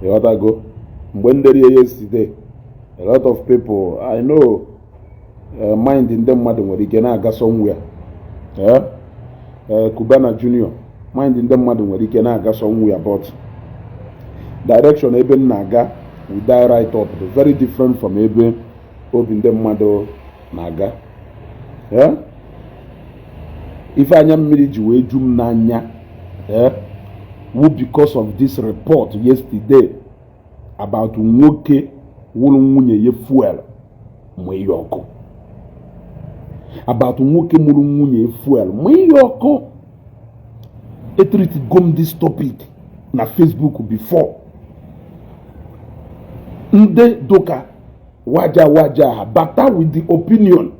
You gotta go. When there yesterday, a lot of people I know mind in them mother where they can go somewhere. Yeah, Cubana Junior, mind in them mother where they can go somewhere, but direction even Naga we die right up. Very different from even in them mother Naga. Yeah. If I am married way jum nanya, who because of this report yesterday about nwoke wulu nwunye ye fuel mwe yoko. About nwoke mulu nwunye ye fuel mwe yoko. I treated gom this topic na Facebook before. Nde doka waja bata with the opinion.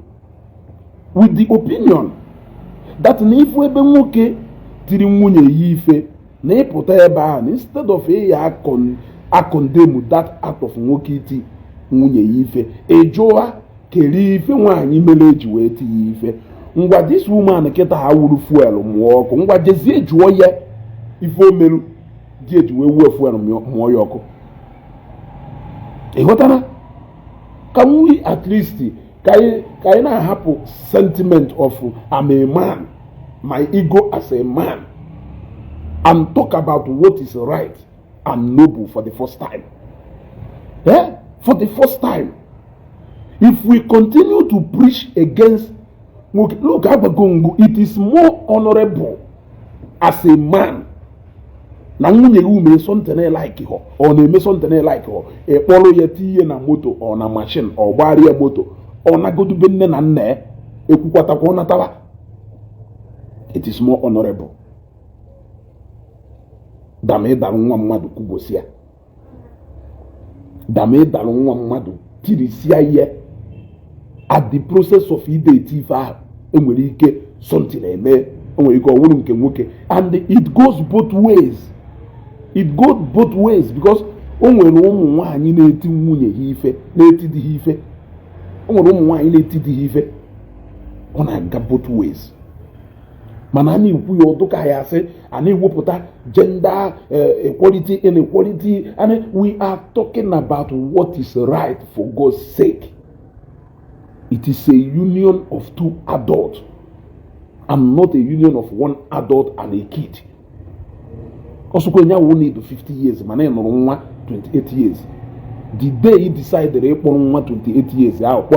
With the opinion that if we be nwoke tiri nwunye yi ife na ịpụta ebe ahụ instead of a condemn that act of nwoke iti nwunye yi ife ejoa keri ife nwaanyị mere eji wee ti yi ife ngwa this woman kịta ha wuru fuel mụọ ọkụ ngwa jezie jụọ ya ife o meru di eji wee wuo fuel mụọ ya ọkụ ịghọtara can we at least can I have a sentiment of I'm a man, my ego as a man, and talk about what is right and noble for the first time? Yeah? For the first time. If we continue to preach against, look, it is more honorable as a man. Na nwunye wu me something like her, or na me something like her, e kpọrọ ya tinye na moto or na machine or gbara ya moto. Onagodu nne na nne ekwukwata kwa onatawa. It is more honorable. Dame daru nwa mmadu kubosia. Dame daru nwa mmadu tirisia ye. At the process of ide itifa enwere ike something eme enwere ike owuru nke nwoke, and it goes both ways. It goes both ways because o nwere ụmụ nwaanyị na-eti nwunye ha ife na-eti di ha ife. On a both ways. Manani we otoka ya say ani woputa gender equality, inequality, and we are talking about what is right for God's sake. It is a union of two adults and not a union of one adult and a kid. Also, when you need 50 years, man, 28 years. The day he decided to 28 years, that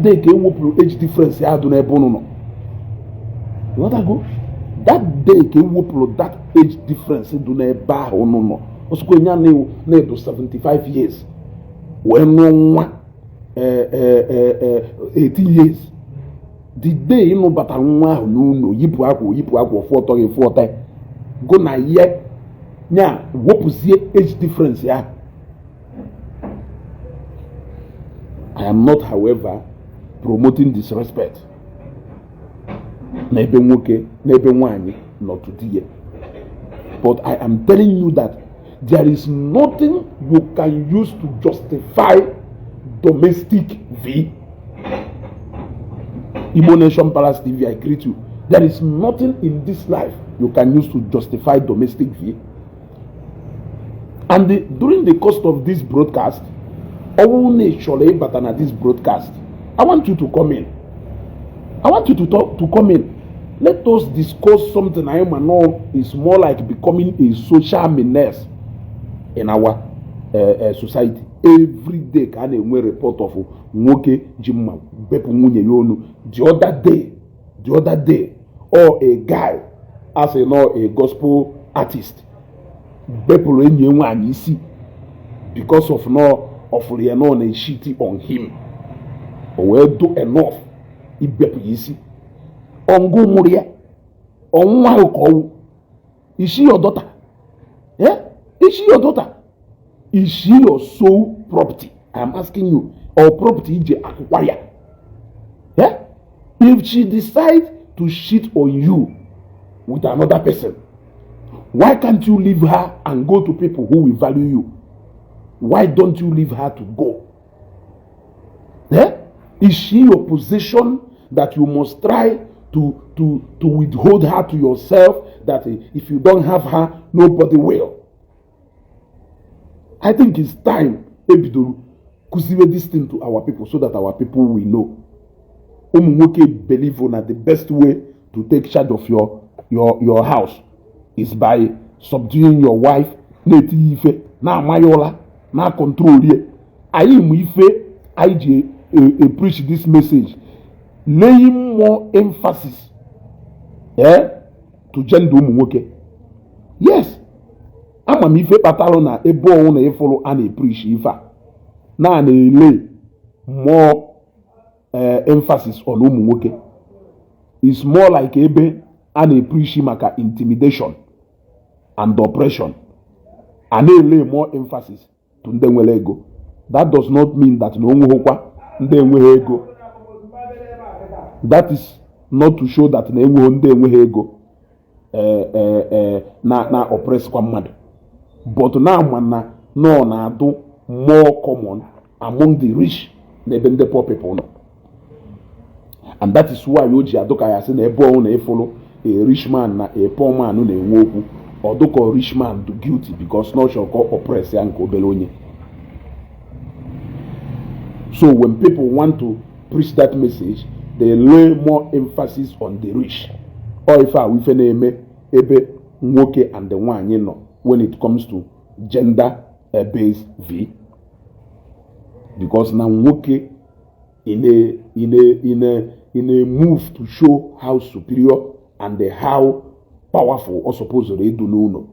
day came age difference. What I go? That day came that age difference. Also, when you 75 years, when no 18 years. The day you know, but I no yipu 40 go na ye. Now, what was the age difference here? I am not, however, promoting disrespect. Nebe nwoke, nebe nwanyi, not today. But I am telling you that there is nothing you can use to justify domestic V. Igbo Nation Palace TV, I greet you. There is nothing in this life you can use to justify domestic V. And during the course of this broadcast, this broadcast, I want you to come in. I want you to come in. Let us discuss something I know is more like becoming a social menace in our society. Every day, can a report of nwoke jimma bepu nwunye yonu. The other day, or a guy, as a gospel artist, bepu enye nwanyi isi because of a shitty on him. Or do enough, he bepu isi. Ongo muria, onwa ukowu. Is she your daughter? Yeah? Is she your daughter? Is she your sole property? I am asking you. Or property je acquire? Yeah? If she decides to cheat on you with another person, why can't you leave her and go to people who will value you? Why don't you leave her to go? Yeah? Is she your possession that you must try to withhold her to yourself, that if you don't have her, nobody will. I think it's time to kusiwe this thing to our people so that our people will know. Umuwoke believe that the best way to take charge of your house is by subduing your wife, na mayola, na control ye. I preach this message, laying more emphasis to gender umuwoke. Yes. Ama mi fe patalo na ebo on na follow and preach ifa na lay more emphasis on umuwoke. It's more like ebe and preach maka intimidation and oppression, and lay more emphasis to ndị nwere ego. That does not mean that no nwehokwa ndị enweghị ego. That is not to show that na enweghị ndị enweghị ego na oppress kwa mmadụ. But now na do more common among the rich than the poor people. And that is why Yoji Adoka has seen a born follow a rich man na a poor man no woku, or do call rich man to guilty because no shall call oppress and Belonye. So when people want to preach that message, they lay more emphasis on the rich. Or if I with name ebe nwoke and the one you know. When it comes to gender-based V, because now okay, in a move to show how superior and how powerful or supposedly do know,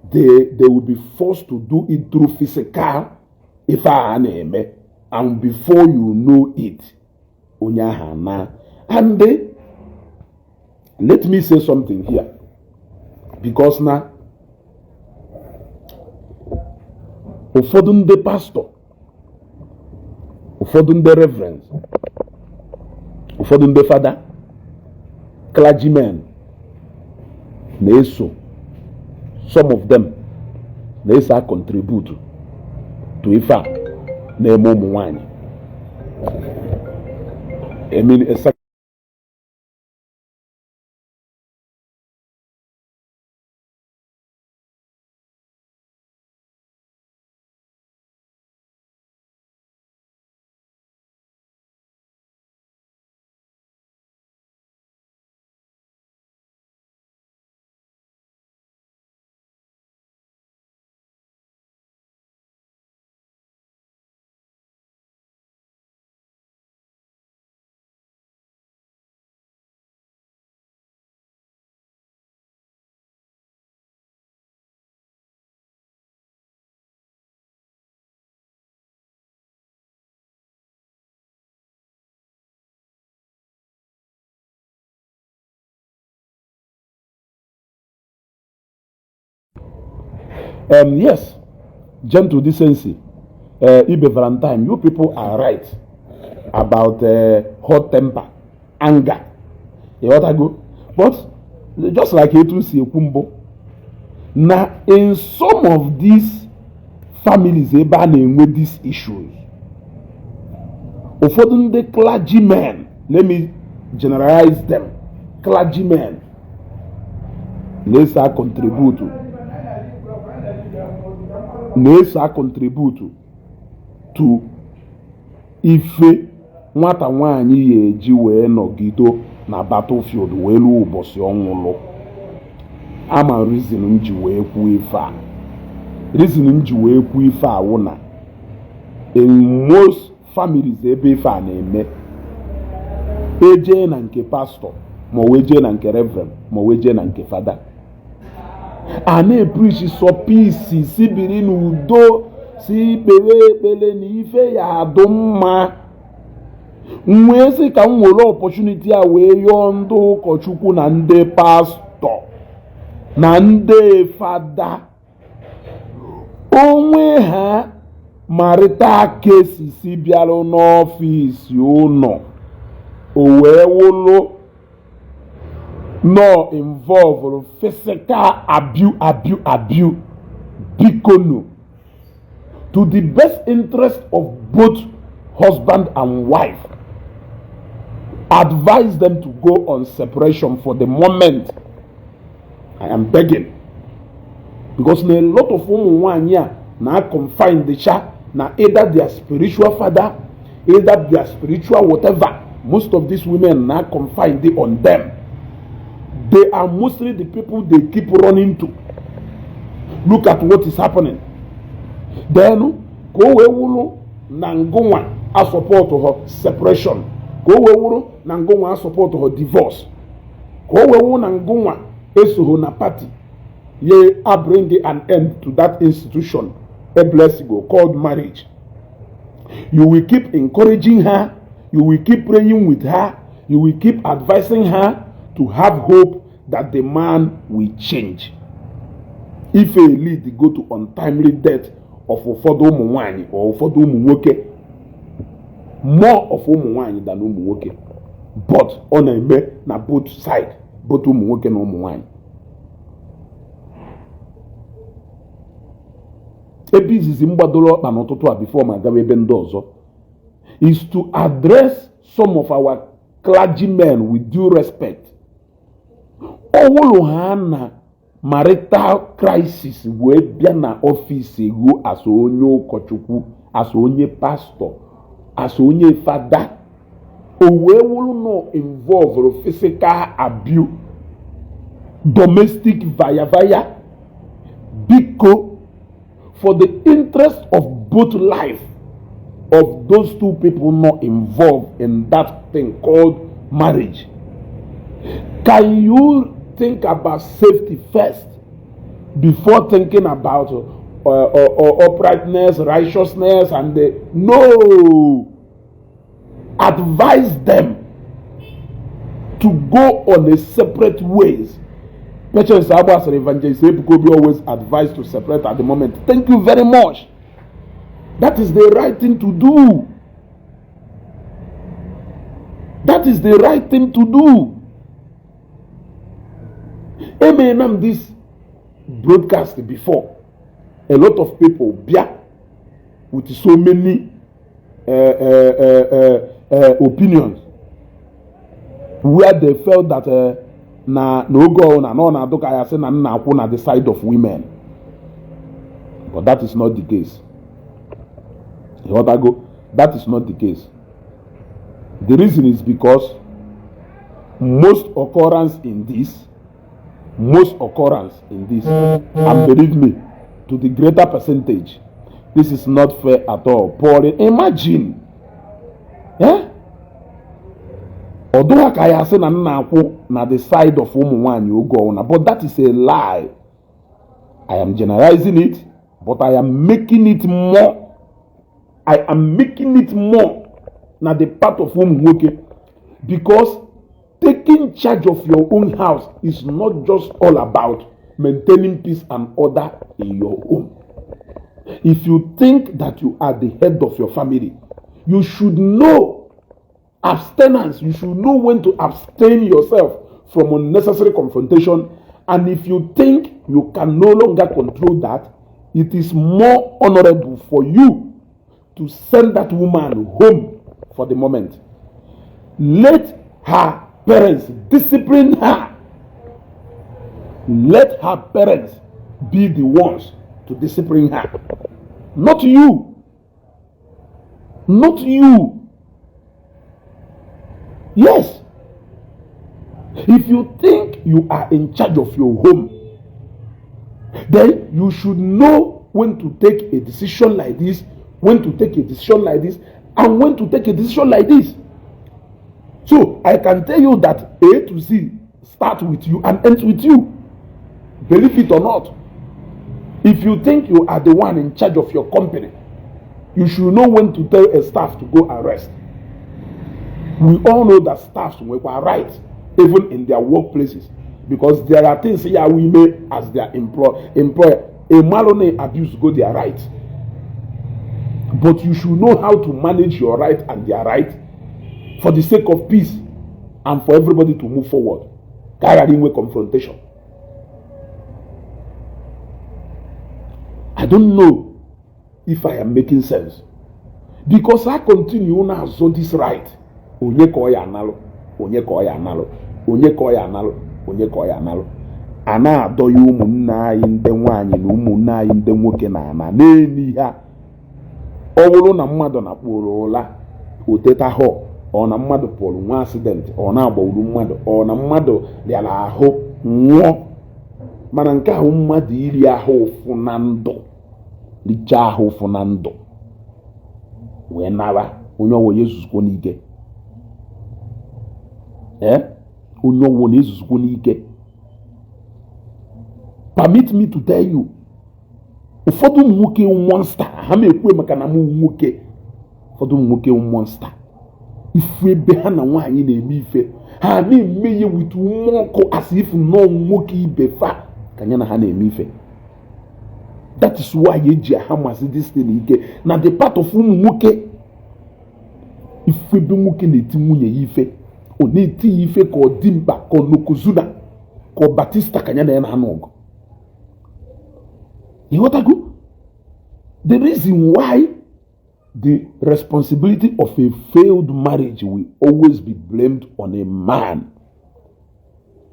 they will be forced to do it through physical, if I name, and before you know it, and let me say something here, because now. Ụfọdụ ndị pastor, ụfọdụ ndị reverends, ụfọdụ ndị fada, clergymen na-eso, some of them na-eso contribute to ife a na-eme ụmụ nwanyị. I mean, yes, gentle decency. Ibe Valentine, you people are right about hot temper, anger. You know what I go? But just like you see Kumbo, now in some of these families, they ban with these issues. Often the clergymen, let me generalize them, clergymen, let's contribute to ife nwata nwaanyị ya eji wee nọgido na battlefield wee luo ụbọchị ọnwụlụ. Ama reason m ji wee kwuo ife a. Reason m ji wee kwuo ife a wụ na in most families ebe ife a na-eme, eje na nke pastor ma o jee na nke reverend ma o jee na nke fada, a na-epreach so peace, si biri n'udo, si kpere ekpere na ife ya adụ mma. Nwee sị ka m nwere opportunity a wee yọọ ndị ụkọchukwu na ndị pastor na ndị fada onwe ha marital cases si bịarụ n'ọfịs ụnọ o wee wụlụ no involve physical abuse bikono to the best interest of both husband and wife. Advise them to go on separation for the moment. I am begging. Because a lot of women now confine the child, now either their spiritual father, either their spiritual whatever. Most of these women now confine it on them. They are mostly the people they keep running to. Look at what is happening. Then go wulu nangongwa a support her separation. Go wulu nangongwa a support her divorce. Go wulu nangongwa esuho na party. Ye are bringing an end to that institution, a blessing called marriage. You will keep encouraging her. You will keep praying with her. You will keep advising her to have hope that the man will change. If a lead go to untimely death of ụfọdụ ụmụ nwanyị or ụfọdụ ụmụ nwoke, more of ụmụ nwanyị than ụmụ nwoke, but ọ na-eme na both side, both ụmụ nwoke na ụmụ nwanyị. Ebe izizi mgbadoro ọkpa n'ụtụtụ a before ma gawa ebe ndị ọzọ is to address some of our clergymen with due respect. Ọwụlụ ha na marital crisis wee bịa na ọfịs ego as onye ụkọchukwu, as onye pastor, as onye fada, o wee wụrụ no involve physical abuse, domestic via biko, for the interest of both life of those two people not involved in that thing called marriage. Can you think about safety first before thinking about uprightness, righteousness, and no? Advise them to go on a separate ways. Patience Abbas Evangelist Ebukobi always advised to separate at the moment. Thank you very much. That is the right thing to do. That is the right thing to do. Amen. This broadcast before, a lot of people with so many opinions where they felt that no go na no na doka ya say na akwụ na the side of women, but that is not the case. That is not the case. The reason is because most occurrence in this, and believe me, to the greater percentage, this is not fair at all. Paul, imagine, although I say na the side of woman you go on, but that is a lie. I am generalizing it, but I am making it more. I am making it more na the part of woman working, because taking charge of your own house is not just all about maintaining peace and order in your home. If you think that you are the head of your family, you should know abstinence. You should know when to abstain yourself from unnecessary confrontation. And if you think you can no longer control that, it is more honorable for you to send that woman home for the moment. Let her parents discipline her. Let her parents be the ones to discipline her. Not you. Not you. Yes. If you think you are in charge of your home, then you should know when to take a decision like this, when to take a decision like this, and when to take a decision like this. So I can tell you that A to Z starts with you and ends with you. Believe it or not. If you think you are the one in charge of your company, you should know when to tell a staff to go and rest. We all know that staffs were right, even in their workplaces, because there are things here we may as their employer. A malone abuse go their right. But you should know how to manage your right and their right for the sake of peace and for everybody to move forward. Carrying with confrontation. I don't know if I am making sense. Because I continue now so this right. onye ka ọ ya analụ, onye ka ọ ya analụ, onye ka ọ ya analụ. A na-adọ ya ụmụnne anyị ndị nwaanyị na ụmụnne anyị ndị nwoke na ana n'elu ihe a. Ọ bụrụ na mmadụ na-akpụrụ ụla oteta họ, ọ na mmadụ pụrụ nwa asidenti, ọ na-agbagburu mmadụ, ọ na mmadụ rịara ahụ nwụọ, mana nke ahụ mmadụ iri ahụ ụfụ na ndụ, richaa ahụ ụfụ na ndụ wee nara onye ọwụ ezuzukwo n'ike. Onye ọwụ na-ezuzukwo n'ike. Permit me to tell you, ụfọdụ ụmụ nwoke monster, ha na-ekwu maka na m nwoke, ụfọdụ ụmụ nwoke monster. Ifu ebe ha na nwaanyị na-eme ife, ha na-eme ya with mmụọ as if nọ nwoke ibe fa ka ya na ha na-eme ife. That is why eji ha masị this thing ike na the part of ụmụ nwoke. Ifu ebe nwoke na-eti nwunye ya ife, ọ na-eti ya ife ka ọ dị mkpa, ka ọ Nokozuna, ka ọ Batista ka ya na ya na ha n'ọgụ. You know what I go? The reason why the responsibility of a failed marriage will always be blamed on a man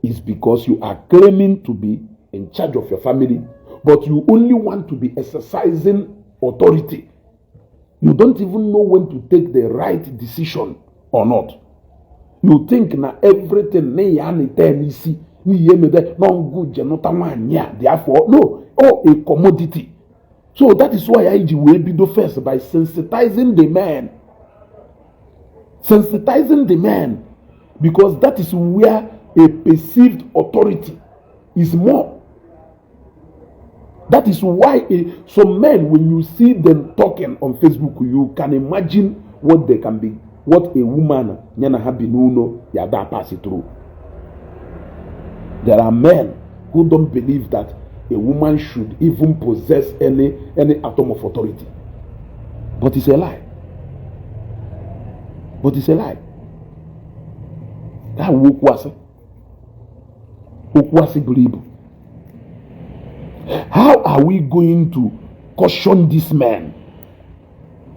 is because you are claiming to be in charge of your family, but you only want to be exercising authority. You don't even know when to take the right decision or not. You think na everything therefore no, a commodity. So that is why I will be the first by sensitizing the man. Sensitizing the man, because that is where a perceived authority is more. That is why some men, when you see them talking on Facebook, you can imagine what they can be, what a woman yada pass it through. There are men who don't believe that a woman should even possess any atom of authority. But it's a lie. But it's a lie. That believe. How are we going to caution these men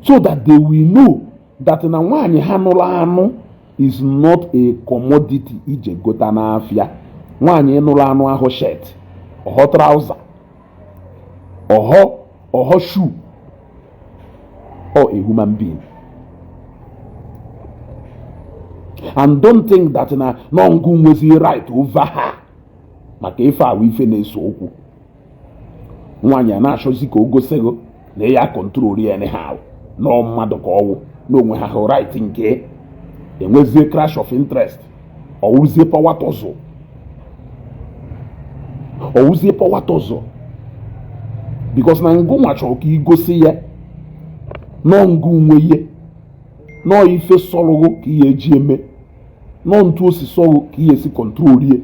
so that they will know that Nawani Hanolano is not a commodity? Ije gotana afia. Nwanyị nụrụ anụ ahụ shirt, ọhọ trouser, ọhọ shoe, or a human being. And don't think that na nongu nwezi right over her. Maka ife a wife na-eso okwu. Nwanyị a na-achọzi ka o gosego na ya control ya anyhow. No mmadụ ka ọwụ, na onwe ha right nke enwezie crash of interest, ọwụzie power tussle. Ọwụzie power tussle. Because na ngụ nwa chọrọ ka igosi ya no ngụ nwe ihe, no ife sọrọ ka ihe eji eme, no ntu osi sọrọ ka ihe si control ye.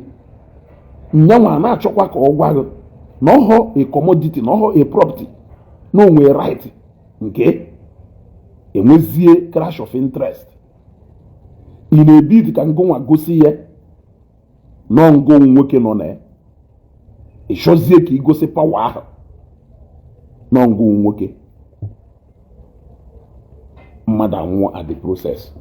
Nyanwa na-achọkwa ka ọ gwa gị na ọhọ a commodity, na ọhọ a property, na onwe right nke enwezie crash of interest. Ị na-ebi ka ngụ nwa gosi ya no ngụ nwoke nọ na ya. Ịchọzie ka igosi power ahụ no ngụ nwoke. Mmadụ anwụọ at the process.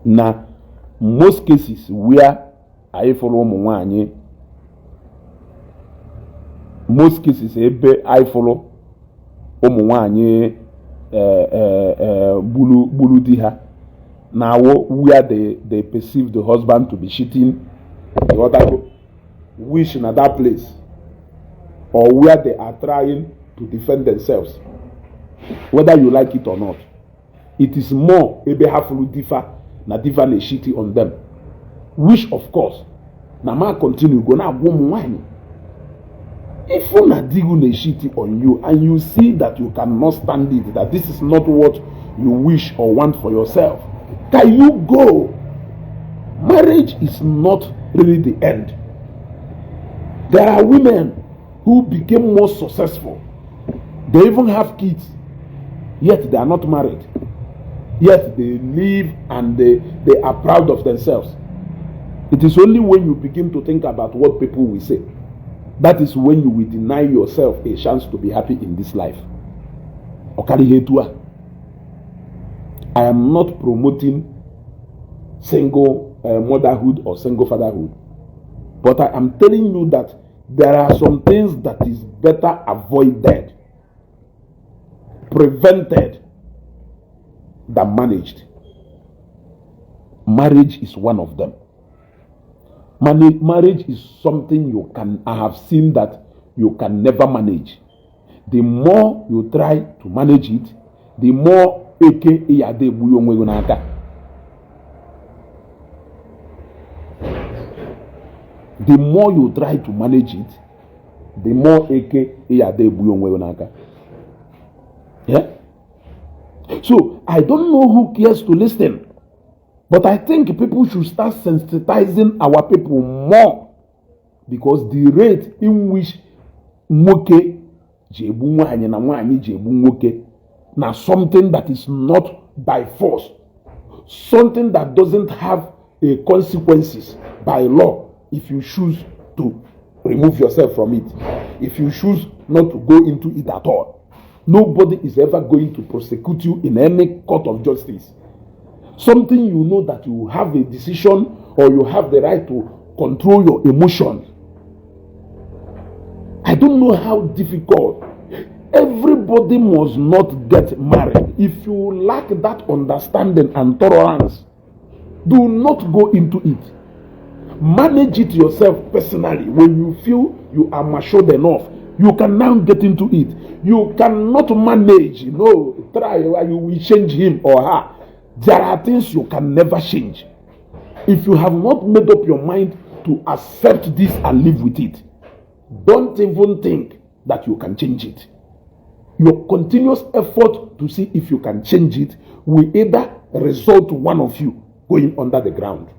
Na most cases where I follow ụmụ nwaanyị, most cases ebe I follow ụmụ nwaanyị bulu di ha, now where they perceive the husband to be cheating, the other wish in that place, or where they are trying to defend themselves, whether you like it or not. It is more ebe hafulu difa na diva na shitty on them, which of course na ma continue go na woman wine. If una digu na shitty on you and you see that you cannot stand it, that this is not what you wish or want for yourself, can you go? Marriage is not really the end. There are women who became more successful. They even have kids, yet they are not married. Yet they live and they are proud of themselves. It is only when you begin to think about what people will say, that is when you will deny yourself a chance to be happy in this life. I am not promoting single motherhood or single fatherhood, but I am telling you that there are some things that is better avoided, prevented, than managed. Marriage is one of them. Marriage is something I have seen that you can never manage. The more you try to manage it, the more eke iyade bu onwe go n'aka. The more you try to manage it, the more eke iyade bu onwe go n'aka. Yeah? So, I don't know who cares to listen, but I think people should start sensitizing our people more, because the rate in which nwoke jebu nwanyi na nwanyi jebu nwoke na something that is not by force, something that doesn't have a consequences by law if you choose to remove yourself from it, if you choose not to go into it at all. Nobody is ever going to prosecute you in any court of justice. Something you know that you have a decision or you have the right to control your emotions. I don't know how difficult. Everybody must not get married. If you lack that understanding and tolerance, do not go into it. Manage it yourself personally. When you feel you are matured enough, you can now get into it. You cannot manage, try, you will change him or her. There are things you can never change. If you have not made up your mind to accept this and live with it, don't even think that you can change it. Your continuous effort to see if you can change it will either result to one of you going under the ground.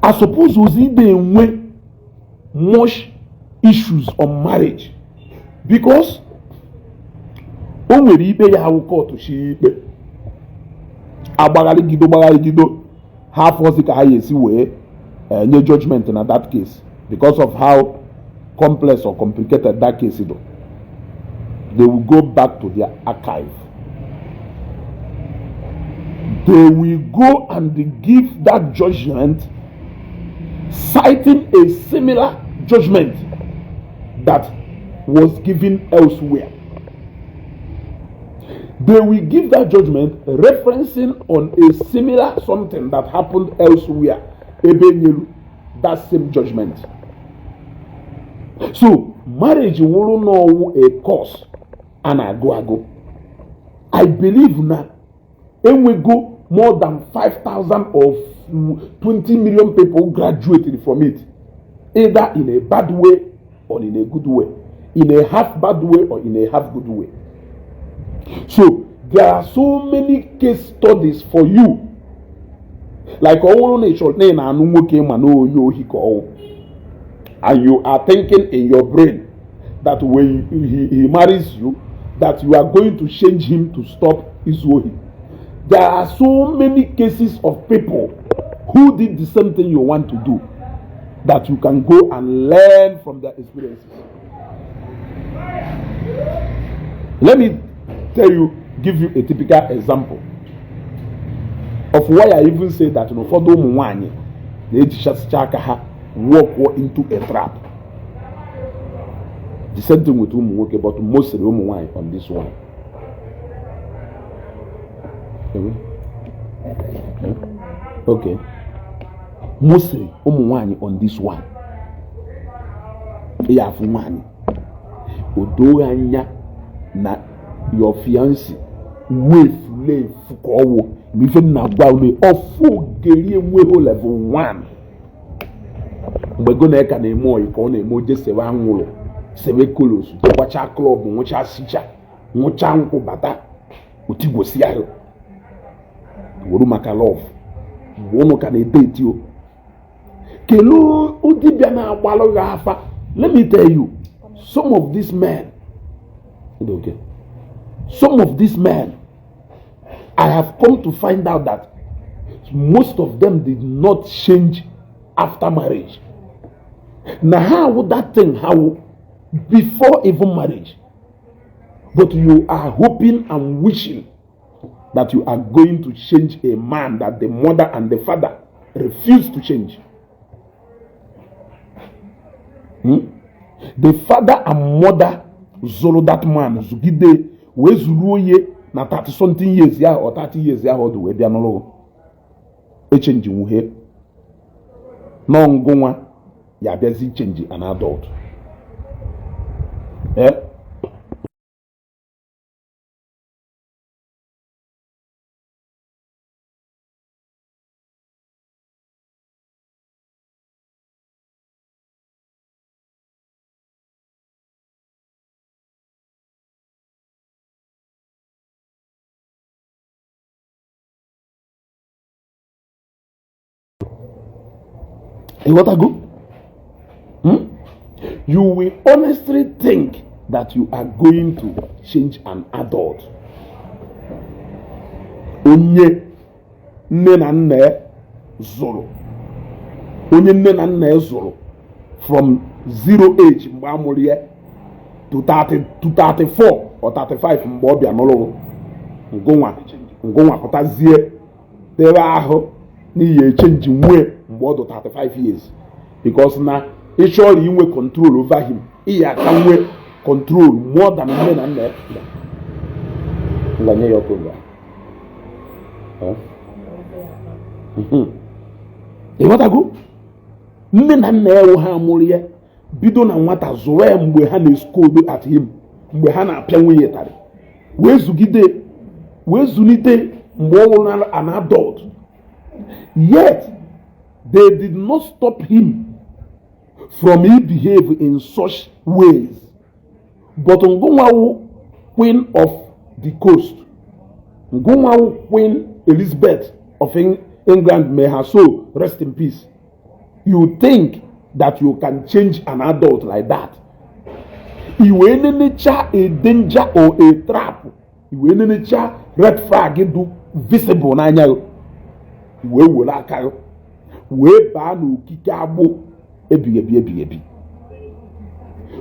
I suppose was in the way much issues on marriage, because onwere ibe ya awuko to shi ikpe agbagali gido half was ka ha yesi we nye judgment in that case, because of how complex or complicated that case is. They will go back to their archive. They will go and give that judgment citing a similar judgment that was given elsewhere. They will give that judgment referencing on a similar something that happened elsewhere. That same judgment. So marriage will know a cause and I go. I believe now when we go more than 5,000 or 20 million people graduated from it, either in a bad way or in a good way, in a half bad way or in a half good way. So there are so many case studies for you. Like and you are thinking in your brain that when he marries you, that you are going to change him to stop his wohi. There are so many cases of people who did the same thing you want to do, that you can go and learn from their experiences. Let me give you a typical example of why I even say that for those who walk into a trap. The same thing with Umuwoke, but mostly Umuwai on this one. Okay. Mostly Umuwani on this one. Yafumani. Odoanya na your fiancé. Wave fukowo. Even na gbawe ofu geri enweho level 1. We're going to make a more icon, just a one seven colors, watch our club, watch our sicha, watch our bata, Utigo Seattle. Urumaka love. Wono can date you. Kelu Udibiana Walo Rafa. Let me tell you, some of these men, okay, some of these men, I have come to find out that most of them did not change after marriage. Now, how would that thing, how before even marriage? But you are hoping and wishing that you are going to change a man that the mother and the father refuse to change. The father and mother zoro that man zugide we zuru ye na 30 something years ya or 30 years ya hold we bia no e change wu he no ngonwa ya bia change an adult. What I go? You will honestly think that you are going to change an adult. Onye nne na nna zoro. Onye nne na nna zoro from 0 age mgbe amụrụ ya to 34 or 35 mgbe ọ bịa n'ụlọ ngụnwa pụtazie tere ahụ n'ihe change nwe mgbe ọ dị 35 years because na ị chọrọ inwe control over him ị aka nwe control more than nne na nna ya. Nganye ya ọkụ ịghọtago nne na nna ya ha amụrụ ya bido na nwata zụrụ ya mgbe ha na-escold at him mgbe ha na-apịa nwunye tarị wee zụlite mgbe ọ nwụrụ an adult, yet they did not stop him from he behave in such ways. But Ngonwawu, Queen of the Coast, Ngonwawu, Queen Elizabeth of England, may her soul rest in peace. You think that you can change an adult like that? You ain't nature a danger or a trap. You ain't nature red flag do visible na anya. We will aka we ba no kikabo ebi.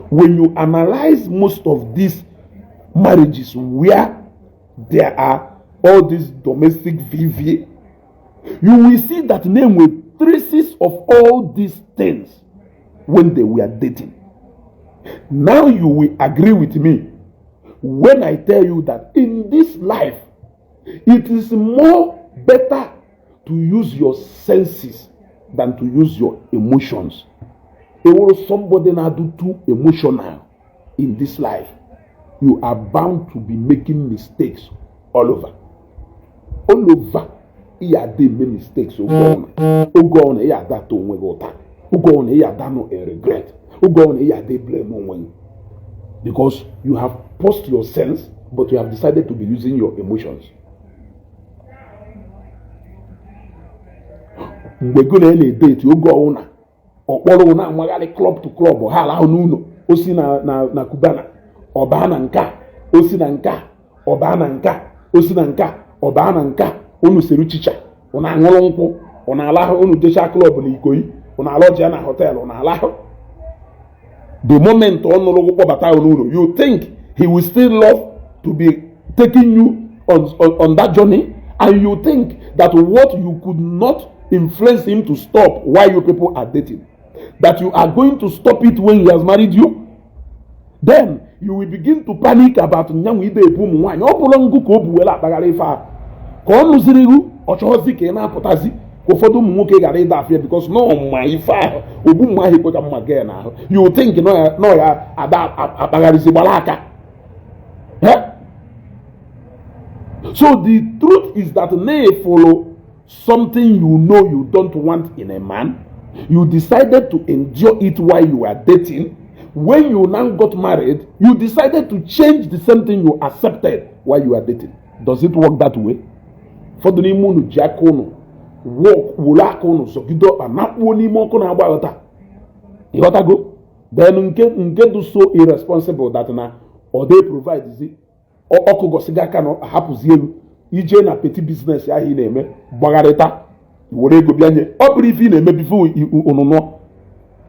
When you analyze most of these marriages where there are all these domestic VV, you will see that name with traces of all these things when they were dating. Now you will agree with me when I tell you that in this life, it is more better to use your senses than to use your emotions. If somebody now do too emotional in this life, you are bound to be making mistakes all over. All over, they make mistakes. Go on, that don't go on, that no regret. Go on, they blame on you because you have posed your sense, but you have decided to be using your emotions. Mgbe go na date you go on okporo na amagali club to club ha ala n'uno osi na kubana oba na nka osi na nka oba na nka osi na nka oba na nka unu seru chicha una aṅụrụ nkwụ una ala unu jecha club na Ikoyi una lodge na hotel una ala. The moment onuru kpọbata n'uno, you think he will still love to be taking you on that journey, and you think that what you could not influence him to stop while you people are dating, that you are going to stop it when he has married you? Then you will begin to panic about nyanwu ide ebu nwanyi ọ bụrụ ngụ ka o buwela akpagara ife a ka ọ nụziri ihu ọ chọghọzi ka ị na-apụtazi ka ụfọdụ ụmụ nwoke gara ịda afịa because no ma ife ahụ ogbu mma ahụ ekwe ka mma gee n'ahụ. You think no ya ada akpagarizi gbara aka. So the truth is that nay follow something you know you don't want in a man. You decided to endure it while you were dating. When you now got married, you decided to change the same thing you accepted while you were dating. Does it work that way? For the name Jacono, walk, Wulakono, so you don't not only Mokona about you got to go. Then get do so irresponsible that now or they provide is it or Okogosiga cannot happen zero. Ije na petit business ya hi na-eme gbagarịta were ego bịanye ọ bụrụ ife ị na-eme bifo ununo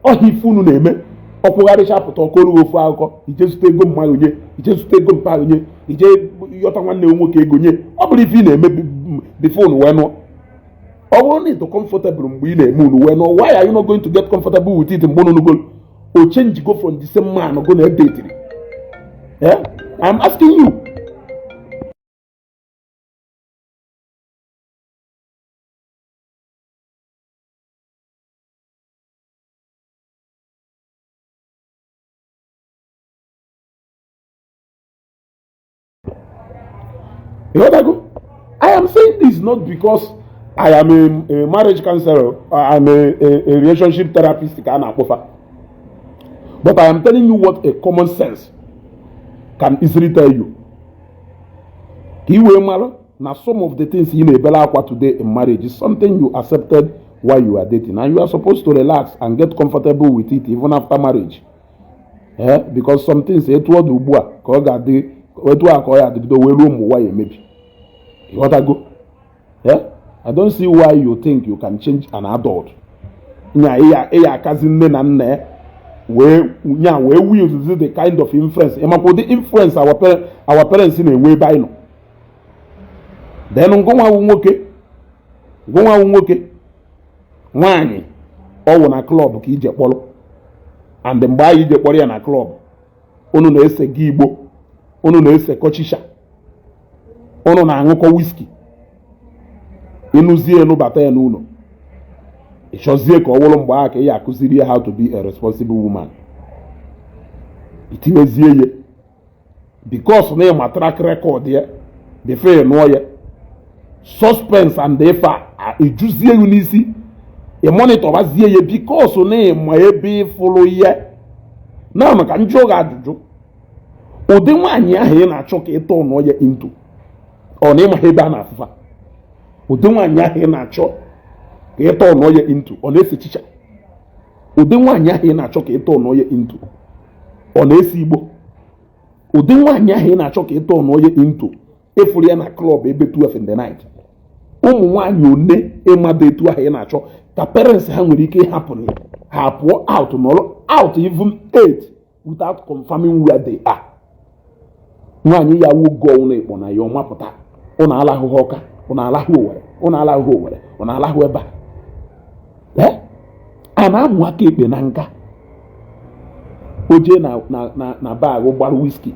ọha ife unu na-eme ọkwụgharịcha pụta ọkọrụ ofu akụkọ ije zụta ego mma onye ije zụta ego mpa onye ije yọta nwanne nwoke ego nye ọ bụrụ ife ị na-eme bifon wee nụọ ọ bụrụ na ịtụ comfortable mgbe ị na-eme unu wee nụọ why are you not going to get comfortable with it mgbe unu go o change go from the same man go na update I'm asking you. You know that go? I am saying this not because I am a marriage counselor or I'm a relationship therapist, but I am telling you what a common sense can easily tell you. Now some of the things you know today in marriage is something you accepted while you are dating, and you are supposed to relax and get comfortable with it even after marriage. Because some things maybe. You want to go? I don't see why you think you can change an adult. Where we use the kind of influence. The influence our parents in a way by no. Then go on okay. One or on a club ki polo. And then buy the body in a club. Ono no ese Igbo. Ono no ese kochisha. Ono na aṅụkọ whisky. Inuzie no bata n'ụlọ. Ichozie ka ọwụlụ mgbe aka ya akụziri how to be a responsible woman. Itiwezie ye. Because na ma track record ye. Before no ye. Suspense and efa ejuzie yu n'isi. E monitor bazie ye because na ma ebe follow ye. Na maka njọ ga ajụjụ. Ụdị nwaanyị ahụ ị na-achọ ka ịtọ nọ ya into. Ọ na ịma ebe a na-afụfa. Ụdị nwaanyị ahụ ị na-achọ ka ịtọ nọ ya into. Ọ na-ese chicha. Ụdị nwaanyị ahụ ị na-achọ ka ịtọ nọ ya into. Ọ na-ese Igbo. Ụdị nwaanyị ahụ ị na-achọ ka ịtọ nọ ya into. Efuru ya na club ebe 12 in the night. Ụmụ nwaanyị one ịmada etu ahụ ị na-achọ ka parents ha nwere ike ịhapụ ha pụọ out n'ọrụ out even 8 without confirming where they are. Nwaanyị ya wogo ụlọ ikpọ na ya ọmapụta ụnụ alahụghị ọka ụnụ alahụ Owere ụnụ alahụ Owere ụnụ alahụ ebe a na-amụ aka ekpe na nka oje na bag gbara whisky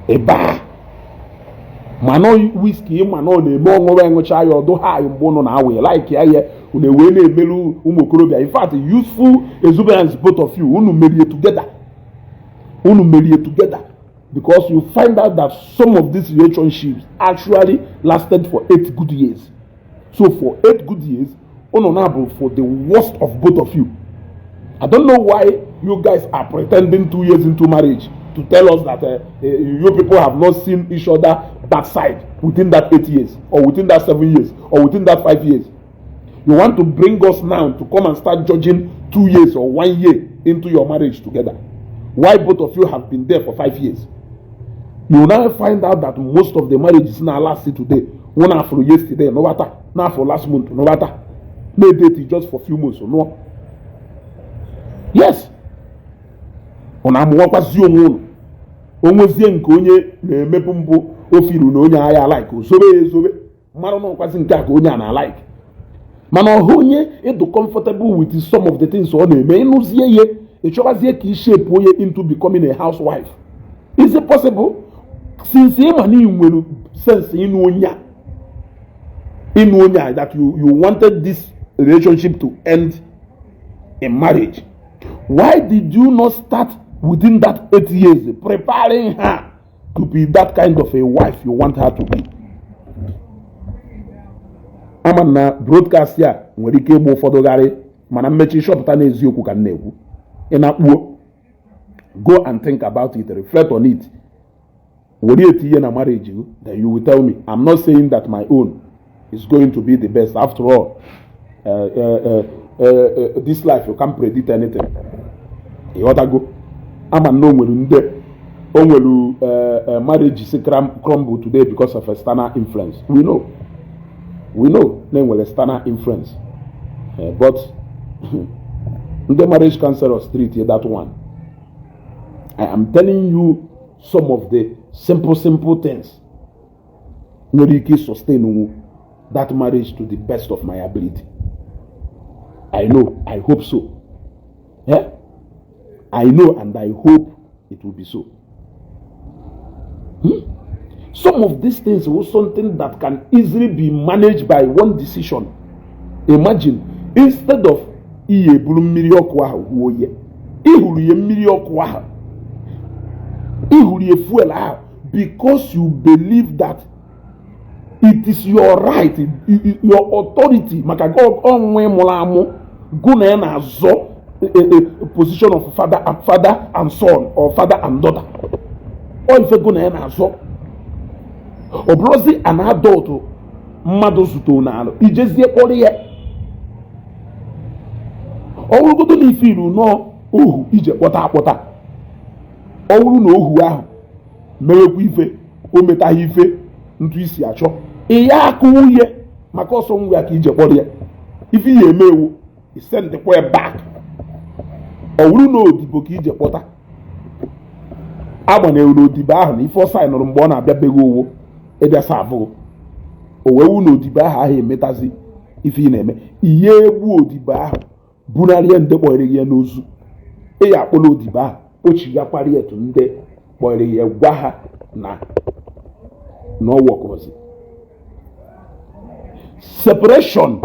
eba mana whisky mana ọ na-eme ọṅụrụ enụcha ya ọdụ ha anyị mgbe ụnụ na-awe like ya ihe unu wee na-emelu ụmụ okorobịa. In fact, useful exuberance both of you unu merie together because you find out that some of these relationships actually lasted for 8 good years. So for 8 good years unu na-abụ for the worst of both of you. I don't know why you guys are pretending 2 years into marriage to tell us that you people have not seen each other backside within that 8 years or within that 7 years or within that 5 years. You want to bring us now to come and start judging 2 years or 1 year into your marriage together. Why both of you have been there for 5 years? You will now find out that most of the marriages now last today. One after yesterday, no matter. Now for last month, no matter. No date just for few months, no. Yes. On a more passion. Onwezie nke onye na-emepu mbụ ofiru na onye agha like zobe mara na ọkwazi nke ka onye na like. Mana onye edo comfortable with some of the things ọ na-eme ịnụzie ihe ịchọbazie ka shape onye into becoming a housewife. Is it possible? Since you nwere sense ịnụ onye that you wanted this relationship to end in marriage, why did you not start within that 8 years preparing her to be that kind of a wife you want her to be? Ama na broadcast ya nwere ike ịgba ụfọdụ garị mana mmechi shọpụta n'eziokwu ka na-ekwu ị na-akpuo. Go and think about it, reflect on it. Were you etinye na marriage you, then you will tell me. I'm not saying that my own is going to be the best. After all, this life you can't predict anything. You ought to go. I'm a no marriage is crumble today because of external influence. We know. Then will external influence. But the marriage counselors treat that one. I am telling you some of the simple things that sustain that marriage to the best of my ability. I know, I hope so. Yeah? I know and I hope it will be so. Some of these things were something that can easily be managed by one decision. Imagine, instead of iye bulu mmiri ọkụ ahụ woye, ihuru ye mmiri ọkụ ahụ, ihuru ye fuel ahụ, because you believe that it is your right, your authority, maka God onwe mulamu, go na na zo a position of father and son or father and daughter. Or if you go na zo, or brosi an adult, mmadụ zuto na alo, ijezie kpọrọ ya. Ọwụrụ godo na ife iru nọ ohu ije kpọta ọwụrụ na ohu ahụ mewekwa ife o metaghị ife ntu isi achọ ya aka nwunye maka ọsọ nwa ka ije kpọrọ ya ife ya emewo isendịkwa back ọwụrụ na odibo ka ije kpọta agbanyeghị na odibo ahụ na ife ọsa nụrụ mgbe ọ na-abịa beghị owo ịbịa sa abụghị o wewu na odibo ahụ emetazi ife ị na-eme ihe egwu odibo ahụ bunarịa ndị kpọrọ ya n'ozu ya akpọrọ odibo ahụ ochigakwara etu ndị kpọrọ ya gwa ha na n'ọwọkọzi. Separation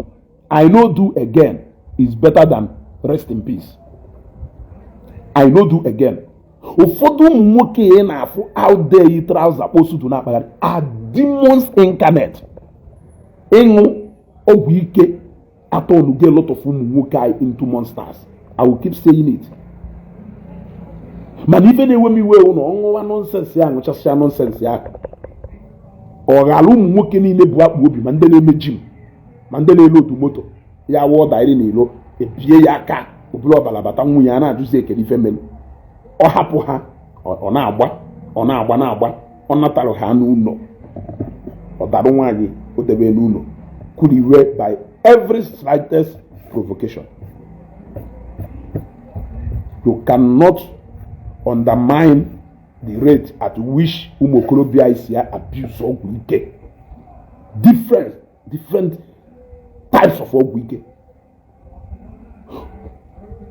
I no do again is better than rest in peace. I no do again. Ụfọdụ ụmụ nwoke na-afụ out there yi trouser kposutu na-akpagharị are demons incarnate. Ịṅụ ọgwụ ike atọnu get a lot of ụmụ nwoke into monsters. I will keep saying it. Mana ife na-ewe m iwe ụlọ ọṅụwa nonsense ya ṅụchasịa nonsense ya ọ ghara ụmụ nwoke niile bụ akpụ obi ma ndị na-eme gym ma ndị na-ele otu moto ya wụọ daịrị n'ilo ebie ya aka obere ọbara bata nwunye a na-ajụzi ekele ife mere ọ hapụ ha ọ na-agba ọ natara ha n'ụlọ ọ darụ nwaanyị o debe n'ụlọ kwuriwe by every slightest provocation. You cannot undermine the rate at which umokorobia is here abuse ọgwụ ike. Different types of ọgwụ ike.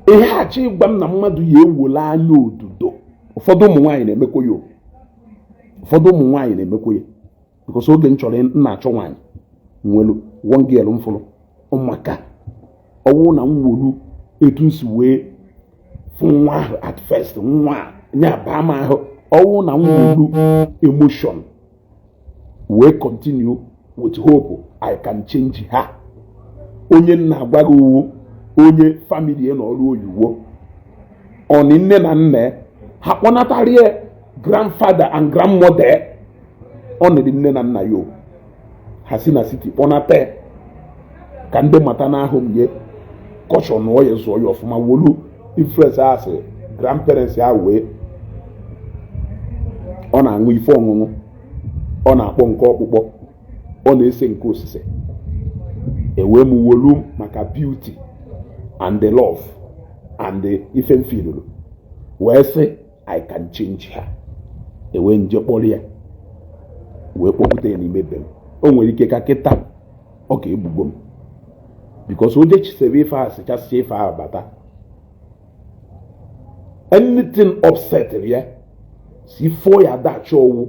Ihe achị ịgwa m na mmadụ ya ewola anya odudo. Ụfọdụ ụmụ nwaanyị na-emekwa ya. Because oge m chọrọ na-achọ nwaanyị nwelu one girl m fụrụ ụmụaka ọwụ na nwolu etu nsi wee fụ nwa ahụ at first nwa nya baa m ahụ ọwụ na nwolu emotion wee continue with hope I can change her. Onye na-agwa gị uwo onye family na ọrụ oyiwo ọnị nne na nne ha kpọnatarie grandfather and grandmother ọnịrị nne na nna yo ha si na city kpọnata ka ndị mata n'ahụ m ye kọshọn ọ ya zụọ ya ọfụma wolu influence asị grandparents ya wee ọ na-aṅụ ife ọṅụṅụ ọ na-akpọ nke ọkpụkpọ ọ na-ese nke osise ewee m wolu maka beauty and the love and the ife mfilulu wee sị I can change her. Ewee nje kpọrọ ya wee kpọpụta ya n'ime be m. O nwere ike ka kịta ọ ka egbugbo m because oje chisebe ife a sịchasịcha ife a bata anything upset ya si fọ ya dachi ọwụ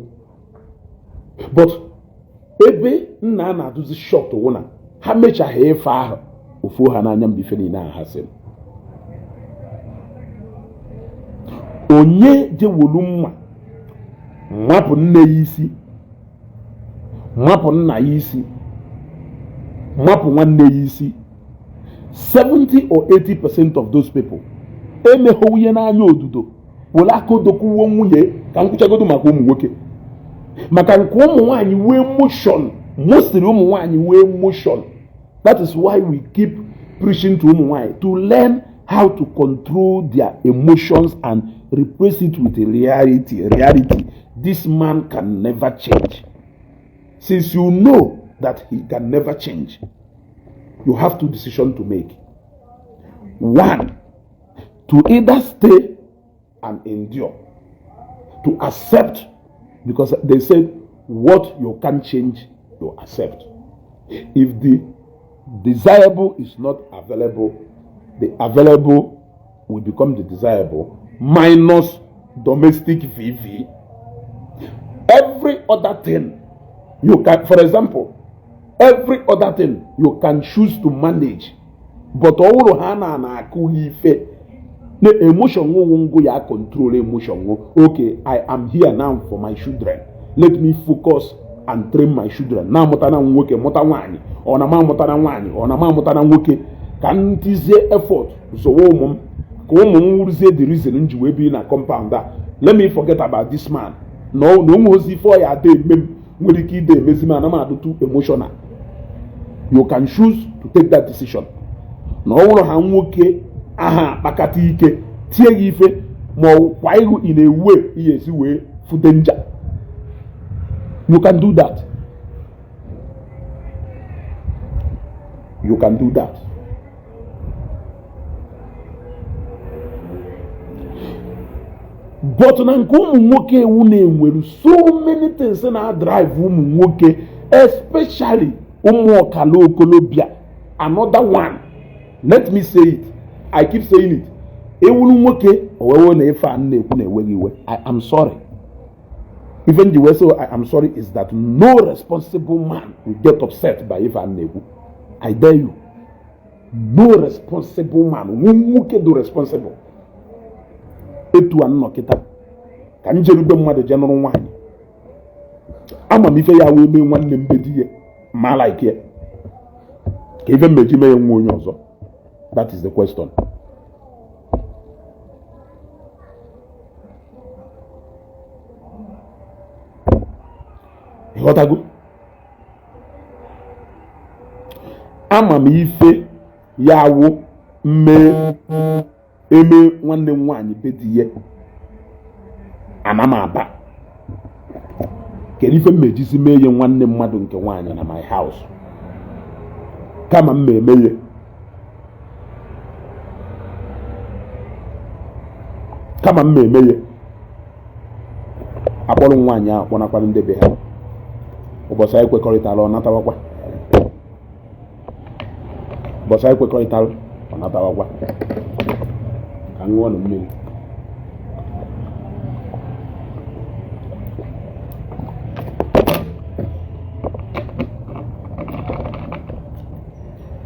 but ebe nna a na-adụzi shot wụ na ha mechaghị ife ahụ ofu ha n'anya mbife niile ahụ ha sịrị onye jewolu mma mwapụ nne ya isi mwapụ nna ya isi mwapụ nwanne ya isi 70 or 80% of those people emeghowu ihe n'anya odudo were aka odokwuwo nwunye ka nkwụchagodo maka ụmụ nwoke maka nke ụmụ nwaanyị wee motion mostly ụmụ nwaanyị wee motion. That is why we keep preaching to ụmụ nwaanyị to learn how to control their emotions and replace it with a reality. This man can never change. Since you know that he can never change, you have two decisions to make. One, to either stay and endure, to accept, because they said what you can't change, you accept. If the desirable is not available, the available will become the desirable minus domestic VV. Every other thing you can, for example, every other thing you can choose to manage, but all hana na akuhife the emotion won't ya control emotion. Okay, I am here now for my children. Let me focus and train my children. Now motana nwoke mota nwanyị or na ma motana nwanyị or na ma motana nwoke can tizie effort so ụmụ ka ụmụ wuzie the reason nji wee be na compound that. Let me forget about this man. No ozi for ya dey mem nwere ike ide emezi ma na ma do too emotional. You can choose to take that decision. Na ọwụrụ ha nwoke aha kpakata ike tie gị ife ma kwa ihu in a way ihe esi wee fu danger. You can do that. You can do that. But na nke ụmụ nwoke ewu na-enwere so many things na drive ụmụ nwoke, especially ụmụ ọkala okolobịa. Another one, let me say it, I keep saying it. Ewulu nwoke owewe na ife an na-ekwu na enweghị iwe. I am sorry. Even the way so I am sorry is that no responsible man will get upset by ife an na-ekwu. I dare you. No responsible man, nwoke do responsible. Etu an nọkịta ka njerube mmadụ je nụrụ nwaanyị. Ama m ife ya wee mee nwanne m bedi ya ma like ya. Ka ife mmeji mee nwa onye ọzọ. That is the question. Ịghọtago? Ama m ife ya wụ eme nwanne m nwaanyị bedi ya ana m aba. Kedu ife mmejizi mee ya nwanne mmadụ nke nwaanyị na my house kama m eme ya. Kama m eme ya akpọrọ nwaanyị ahụ kpọnakwara ndị be ha ụbọchị anyị kwekọrịtara ọ natawakwa. Ụbọchị anyị kwekọrịtara ọ natawakwa ka ṅụọ na mmiri.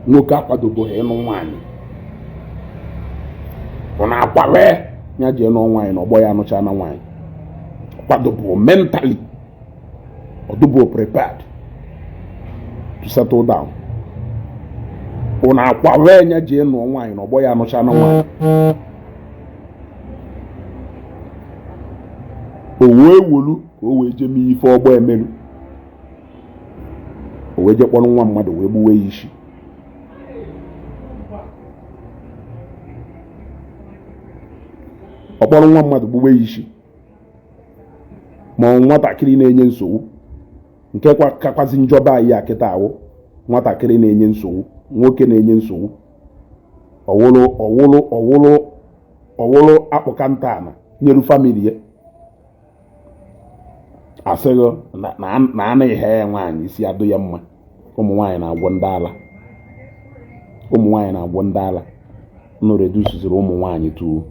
Nwoke akwadobeghị ịnụ nwaanyị ọ na-akwawe ya jee nụọ nwaanyị na ọgbọ ya anụcha na nwaanyị. Kwadobo mentally, odubo prepared to settle down. Ọ na-akwawe ya jee nụọ nwaanyị na ọgbọ ya anụcha na nwaanyị. O wee wolu ka o wee jee mee ife ọgbọ emelu. O wee jee kpọrọ nwa mmadụ wee gbuwe ya isi. Ọ kpọrọ nwa mmadụ gbuwe ya isi. Ma nwatakịrị na-enye nsogbu nke kakwazi njọba anyị akịta awụ nwatakịrị na-enye nsogbu, nwoke na-enye nsogbu, ọwụlụ akpụka nta ana nyeru famili ya asịghị na anaghị ya nwaanyị isi adụ ya mma. Ụmụ nwaanyị na-agwọ ndị ala. Ụmụ nwaanyị na-agwọ ndị ala. Nụ redusiziri ụmụ nwaanyị tuo.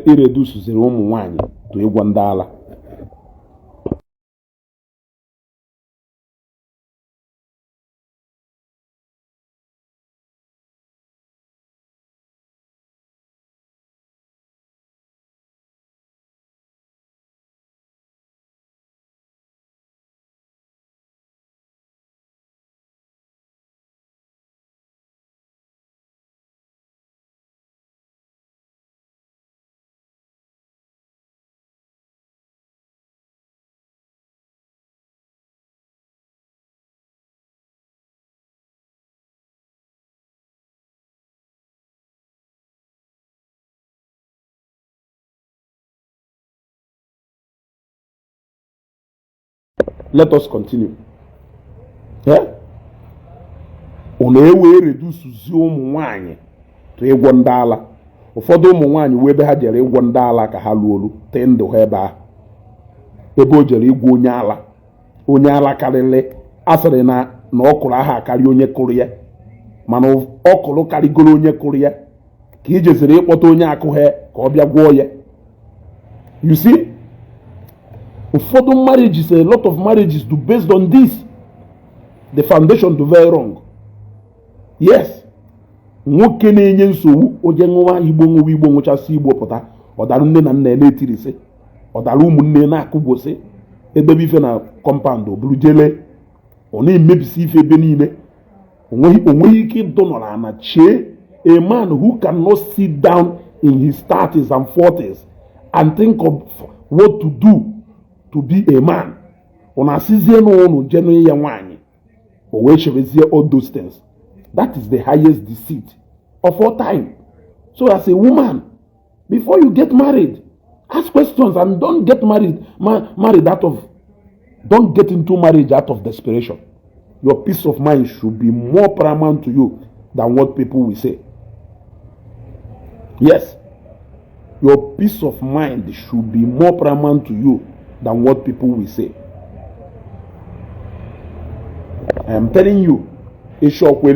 Iredusiziri ụmụ nwaanyị to ịgwọ ndị ala. Let us continue. ọ na-ewe redusuzi ụmụ nwaanyị tụ ịgwọ ndị ala. Ụfọdụ ụmụ nwaanyị wee ebe ha jere ịgwọ ndị ala ka ha luolu tee ndụ ha ebe ahụ, ebe o jere ịgwọ onye ala karịrị asịrị na ọ kụrụ aha karịa onye kụrụ ya, mana ọ kụrụ karịgoro onye kụrụ ya ka ijeziri ịkpọta onye akụ ha ka ọ bịa gwọọ ya. You see, ụfọdụ marriages, a lot of marriages do based on this. The foundation do very wrong. Yes, nwoke na-enye nsogbu oje ṅụwa Igbo nwụchasị Igbo pụta ọdara nne na nna na-etirisị, ọdara ụmụnne na-akụgwosi edebe ife na kọmpandụ o buru jele, ọ na-emebisi ife ebe niile. onweghị ike ịdọnọrọ ana chee a man who cannot sit down in his 30s and 40s and think of what to do to be a man. Ọ na-asịzie n'ụlọ jenu ya nwaanyị o wee chebezie all those things. That is the highest deceit of all time. So as a woman, before you get married, ask questions and don't get don't get into marriage out of desperation. Your peace of mind should be more paramount to you than what people will say. Yes, your peace of mind should be more paramount to you than what people will say. I am telling you, eziokwu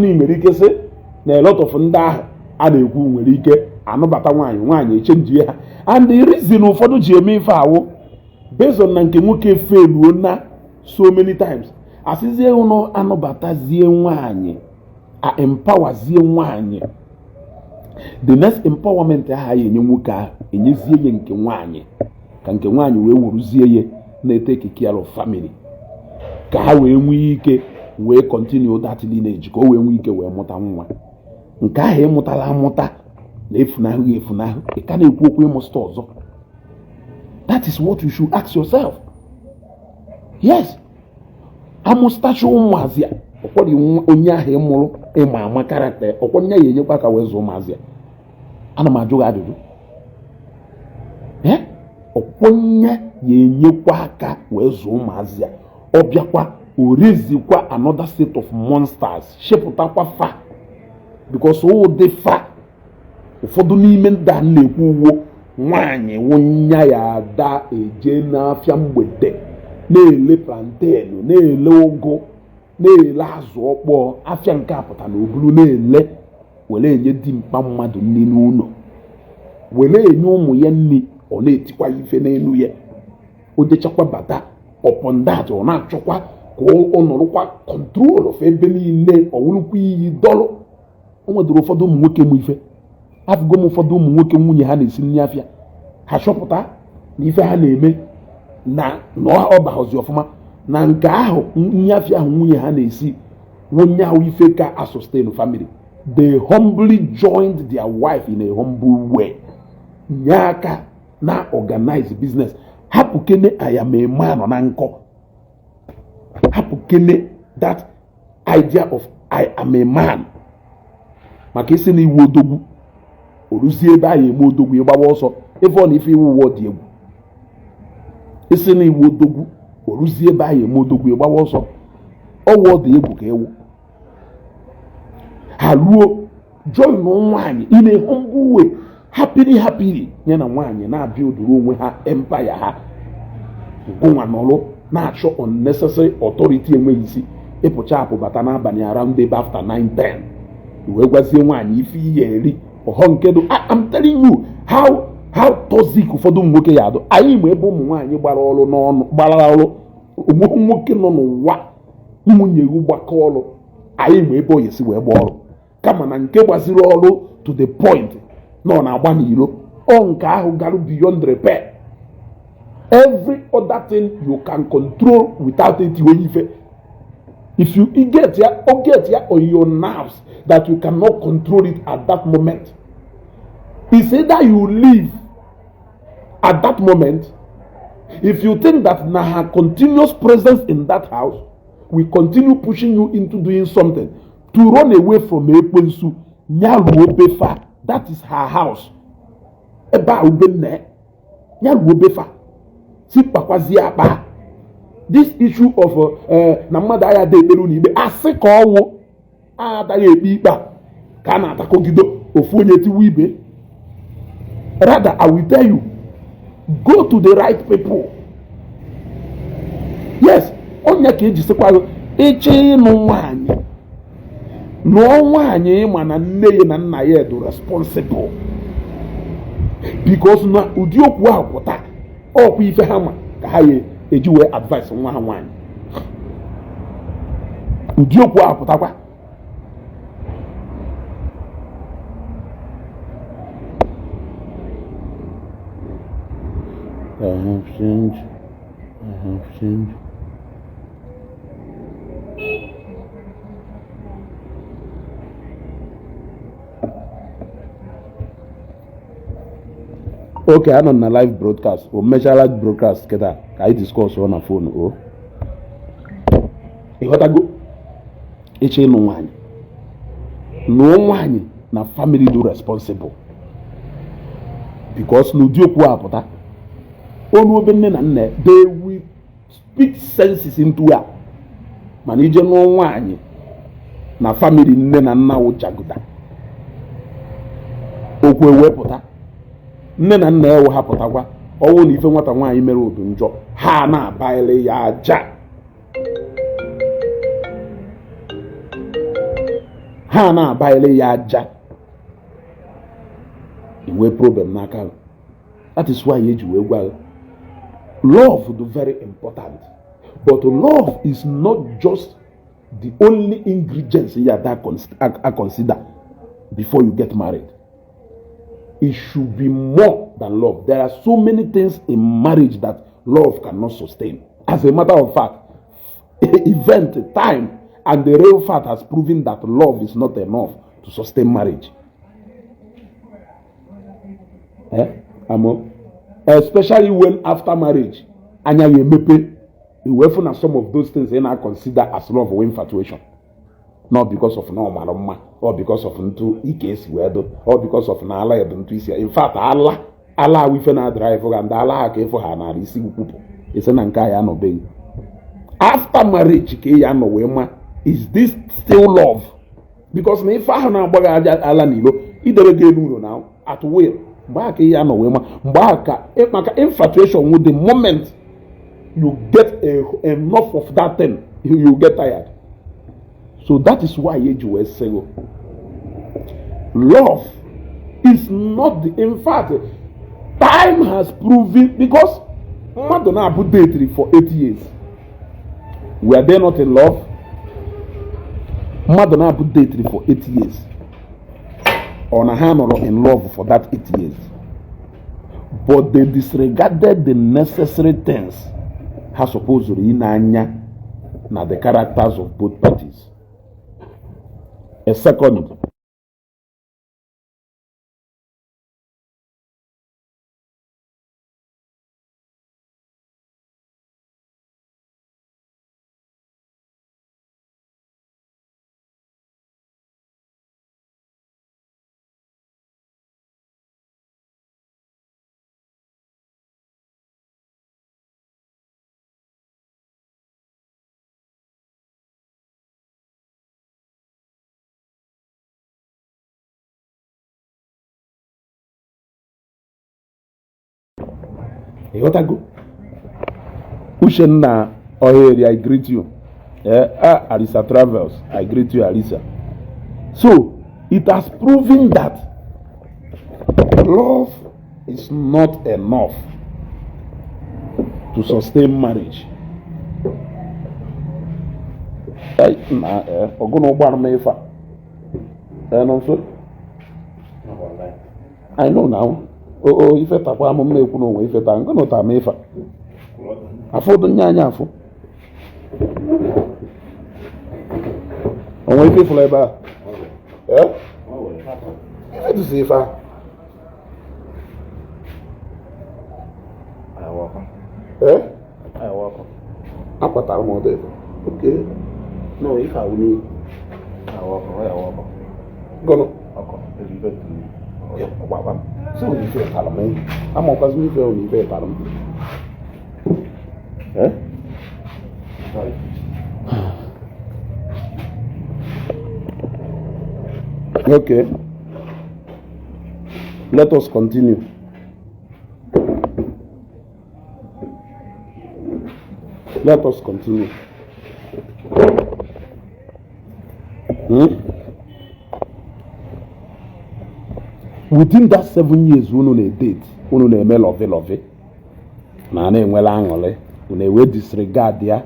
n'imere ike sị na a lot of ndị ahụ a na-ekwu nwere ike anụbata nwaanyị echenji ha, and the reason ụfọdụ ji eme ife awụ based on na nke nwoke feluo na so many times. Asịzie ụnọ anụbatazie nwaanyị, a empowerzie nwaanyị, the next empowerment ahụ enye nwoke ahụ enyezie ya nke nwaanyị, ka nke nwaanyị wee wuruzie ya na-take care of family, ka ha wee nwee ike wee continue that lineage, ka o wee nwee ike wee mụta nwa. Nke ahụ ịmụtala amụta na efunahụ ị ka na-ekwu okwu ịmụsta ọzọ. That is what you should ask yourself. Yes, amụstacha ụmụazị a ọkwọrị onye ahụ ịmụrụ ịma ama karakta ọkwọ nya ya enyekwa ka wee zụọ ụmụazị a. Ana m ajụ gị ajụjụ, ọkwọnya ya enyekwa aka wee zụọ ụmụazị a, ọ bịakwa o rezikwa another set of monsters shepụtakwa fa, because o dị fa. Ụfọdụ n'ime ndị a na-ekwu uwo nwaanyị nwụnya ya ada eje n'afịa mgbede na-ele plantain, na-ele ụgụ, na-ele azụ ọkpọọ, afịa nke apụta na obulu na-ele, were enye dimkpa mmadụ nri n'ụlọ, were enye ụmụ ya nri, ọ na-etikwa ife n'elu ya, o dechakwa bata upon that ọ na-achọkwa ka ọ nọrọkwa control of ebe niile, ọ wụrụkwa iyi dọlụ. O nwedoro ụfọdụ ụmụ nwoke mụ ife, afụgo m ụfọdụ ụmụ nwoke nwunye ha na-esi nri afịa, ha chọpụta na ife ha na-eme na ọ baghọzi ọfụma, na nke ahụ nri afịa ahụ nwunye ha na-esi nwunye ahụ ife ka a sustain family. They humbly joined their wife in a humble way, nye aka na organize business. Hapụ kene I am a man na nkọ, hapụ kene that idea of I am a man, maka isi na iwu odogwu oruzie ebe anyị eme odogwu ịgbawa ọsọ ebe ọ na ife iwu ụwa dị egwu. Isi na iwu odogwu oruzie ebe anyị eme odogwu ịgbawa ọsọ ọwụ dị egwu ka ewu. Ha ruo join nwaanyị in a humble way, happily nye na nwaanyị na-abịa oduru onwe ha empire ha, ngụnwa nọrọ na-achọ unnecessary authority enweghị isi, ịpụcha apụbata n'abalị around ebe after 9-10 wee gwazie nwaanyị ife ihe eri ọhọ nke do. I'm telling you how toxic ụfọdụ ụmụ nwoke ya adụ. Anyị ma ebe ụmụ nwaanyị gbara ọrụ ụmụ nwoke nọ n'ụwa ụmụnye iwu gbakọ ọrụ, anyị ma ebe ọ yesi wee gba ọrụ, kama na nke gbaziri ọrụ to the point na ọ na-agba n'iro, ọ nke ahụ garu beyond repair. Every other thing you can control without it onye ife. If you get ya on your nerves that you cannot control it at that moment, it's either you leave at that moment. If you think that now her continuous presence in that house will continue pushing you into doing something to run away from Ekwensu, Nyaruobefa, that is her house. Eba ubenne, Nyaruobefa, si pakwazi apa, this issue of na mmadụ agha da ekpere n'ikpe asị ka ọnwụ adaghị ekpe ikpe a ka a na-atakọgido ofu onye tiwa ibe. Rather, I will tell you, go to the right people. Yes, onye ka eji sịkwa eche ịnụ nwaanyị nụọ nwaanyị ma na nne ya na nna ya dị responsible, because na ụdị okwu ahụ pụta ọkwa ife ha ma ka ha eji wee advice nwa ha nwaanyị. Ụdị okwu ahụ pụtakwa. I have changed. Okay, I'm on a live broadcast. Or measure live broadcast. Can I discuss on a phone? Oh, you got to go. It's no one. No one na family do responsible. Because no do kwa apota. Onu obenne na nne, they will speak senses into her. Manije no one na family nne na nna wo jaguda. Okwe wepụta. Nne na nna ewe hapụtakwa ọnwụ na ife nwata nwaanyị mere obi njọ ha na-abaile ya aja. Ha na-abaile ya aja. Inwe problem n'aka. That is why eji wee gwa love is very important. But love is not just the only ingredients here that I consider before you get married. It should be more than love. There are so many things in marriage that love cannot sustain. As a matter of fact, event, time, and the real fact has proven that love is not enough to sustain marriage. Especially when after marriage, anya you mepe, you will find some of those things and I consider as love or infatuation. Not because of no maroma, or because of into ikes wedo, or because of nala yaduntuisia. In fact, Allah we finna drive and Allah came for her na receive people. It's an ankaya no being. After marriage, is this still love? Because me fahana baga Allah nilo, either again now at will. Back no wema, baka infatuation with the moment you get enough of that thing, you get tired. So that is why you say love is not the. In fact, time has proven, because Madonna put dating for 8 years. Were they not in love? Madonna put dating for 8 years. On a hand or in love for that 8 years. But they disregarded the necessary things. How supposedly na the characters of both parties. A second. You got to go. Ushenna Oheri, I greet you. Alisa Travels, I greet you, Alisa. So, it has proven that love is not enough to sustain marriage. I know now. Oh, if it's a problem, I'm going to I'm going to make it. I thought the nyanya for. I'm waiting for labor. Yeah? If it's if I walk. Eh? I walk. I'm what I'm going to do. Okay. No, if I will need. I walk. Go no. Okay. Yeah, what? So you feel Parliament. I'm not going to feel you feel Parliament. Eh? Okay. Let us continue. Let us continue. Within that 7 years, unu na-date, unu na-eme love, na na-enwela aṅụrị, unu ewe disregard ya,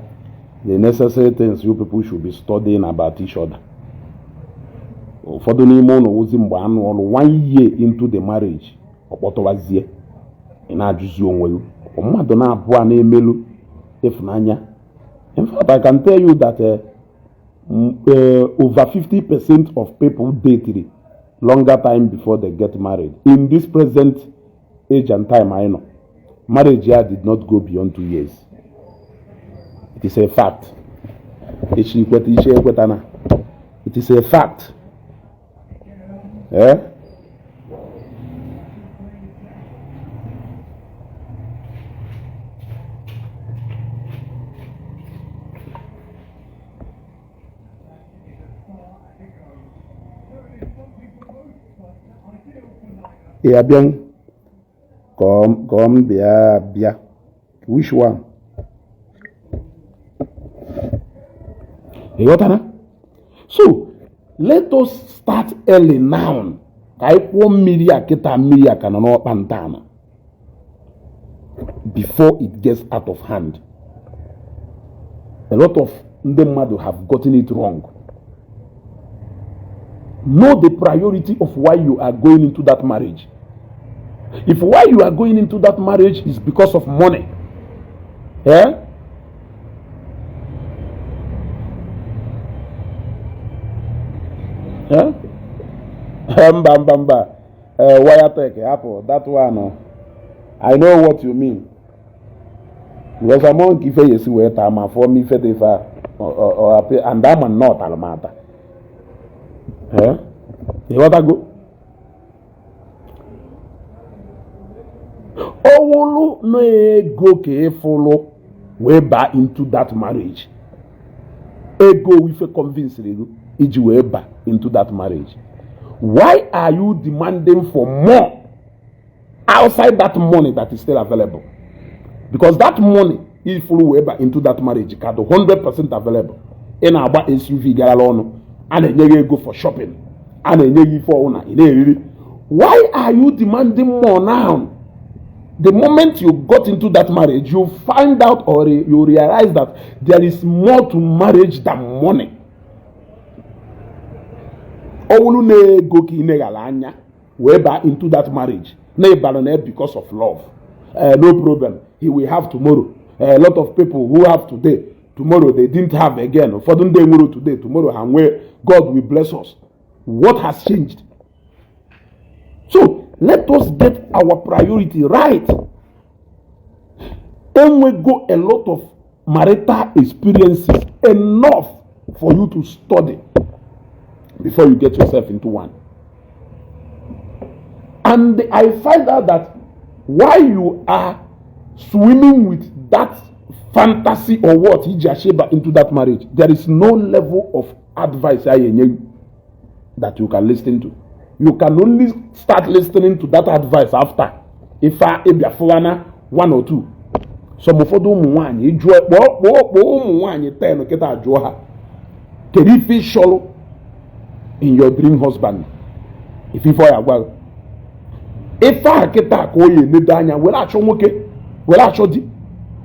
the necessary things you people should be studying about each other. Ụfọdụ n'ime unu ozi mgbe anụ ọrụ 1 year into the marriage, ọkpọtọwazie, ị na-ajụzi onwe gị, mmadụ na-abụọ na-emelu ịfụnanya. In fact, I can tell you that over 50% of people date longer time before they get married. In this present age and time, I know, marriage here did not go beyond 2 years. It is a fact. It is a fact. Eh? Yeah, bien. Come, bia. Which one? You got that? So, let us start early now. Before it gets out of hand. A lot of them have gotten it wrong. Know the priority of why you are going into that marriage. If why you are going into that marriage is because of money, yeah? Yeah? Wire take apple, that one. I know what you mean. Because I'm on give you see where time for me or and I'm not almata. Eh? You want to go? Owolu no ego ke follow way back into that marriage. Ego with a convince you way back into that marriage. Why are you demanding for more outside that money that is still available? Because that money is full way back into that marriage. 100% available. In our SUV galalono. And then go for shopping. And then for owner. Why are you demanding more now? The moment you got into that marriage, you find out or you realize that there is more to marriage than money. Owulu ne go ki ne galanya whereby into that marriage. Ne balone because of love. No problem. He will have tomorrow. A lot of people who have today, tomorrow they didn't have again. For them they will today, tomorrow and where God will bless us. What has changed? So let us get our priority right. Then we go a lot of marital experiences enough for you to study before you get yourself into one. And I find out that while you are swimming with that fantasy or what Ijasheba into that marriage, there is no level of advice that you can listen to. You can only start listening to that advice after if I fulana 1 or 2. Some of them one you draw one you tell get a draw. Can you feel shallow in your dream husband? If you fire well. If I get that call you Nedanya, will I show okay? Will I show the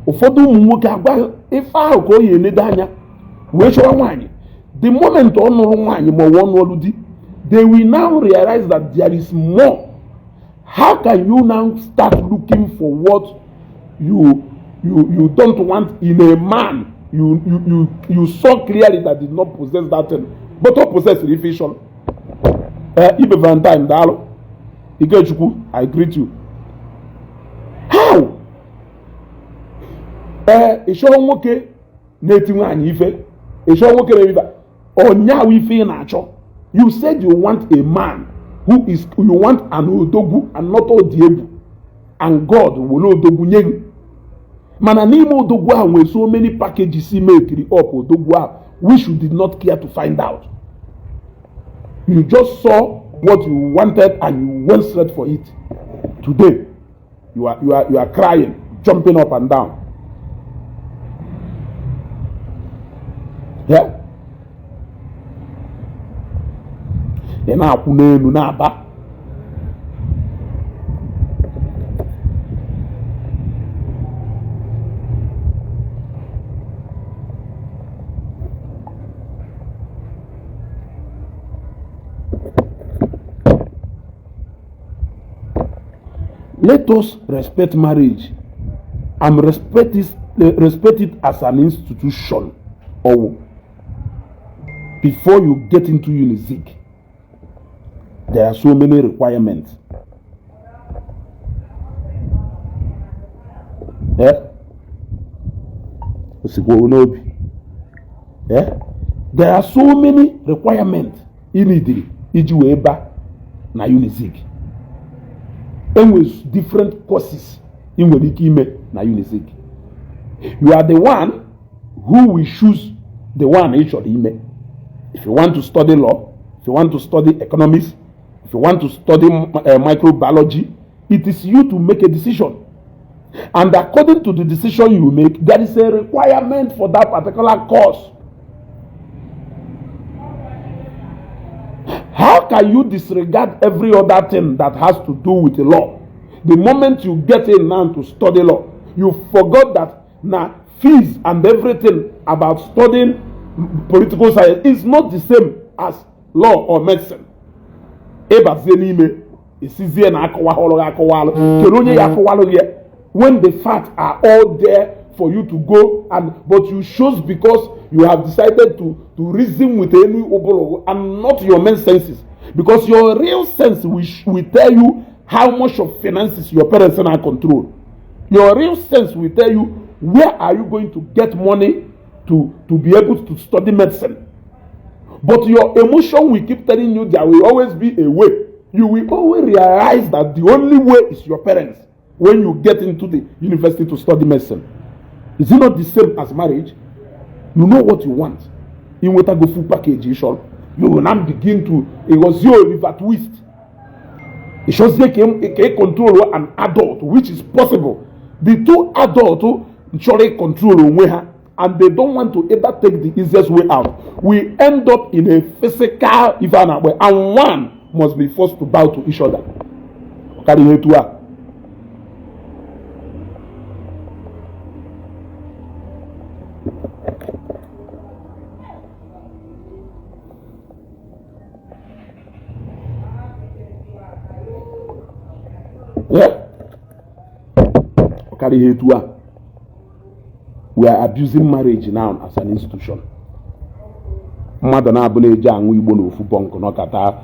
Ufodu Muka? If I call you Nedanya, which one? The moment on one you more they will now realize that there is more. How can you now start looking for what you don't want in a man? You saw clearly that did not possess that thing, but what possess the vision. Ibe Van Time Dalo, I greet you. How? Ishowoke native man ife. Ishowoke river. Onya ife nacho. You said you want a man who is, you want an Odogu and not Odiebu. And God will know Odogu nyegu. Mana n'ime odogwu ahụ nwere so many packages make up odogwu ahụ which you did not care to find out. You just saw what you wanted and you went straight for it. Today, you are crying, jumping up and down. Yeah? Ị na-akwụ n'elu na-aba. Let us respect marriage and respect it as an institution. Or before you get into uniseek, there are so many requirements. There are so many requirements in it. Ijiweba na uniseek. And with different courses in Wedikime na uniseek. You are the one who will choose the one each of the. If you want to study law, if you want to study economics, if you want to study microbiology, it is you to make a decision. And according to the decision you make, there is a requirement for that particular course. How can you disregard every other thing that has to do with the law? The moment you get in now to study law, you forgot that now fees and everything about studying political science is not the same as law or medicine. When the facts are all there for you to go, but you chose because you have decided to reason with any obologo and not your main senses, because your real sense will tell you how much of finances your parents are control. Your real sense will tell you where are you going to get money to be able to study medicine. But your emotion will keep telling you there will always be a way. You will always realize that the only way is your parents when you get into the university to study medicine. Is it not the same as marriage? You know what you want. In what go full package, you will now begin to river twist. It shows you can control an adult, which is possible. The two adults surely control and they don't want to ever take the easiest way out. We end up in a physical event, and one must be forced to bow to each other. Yeah? We are abusing marriage now as an institution. Mmadụ na-abụ na-eji anwụ Igbo n'ofu bọnkụ n'ọkata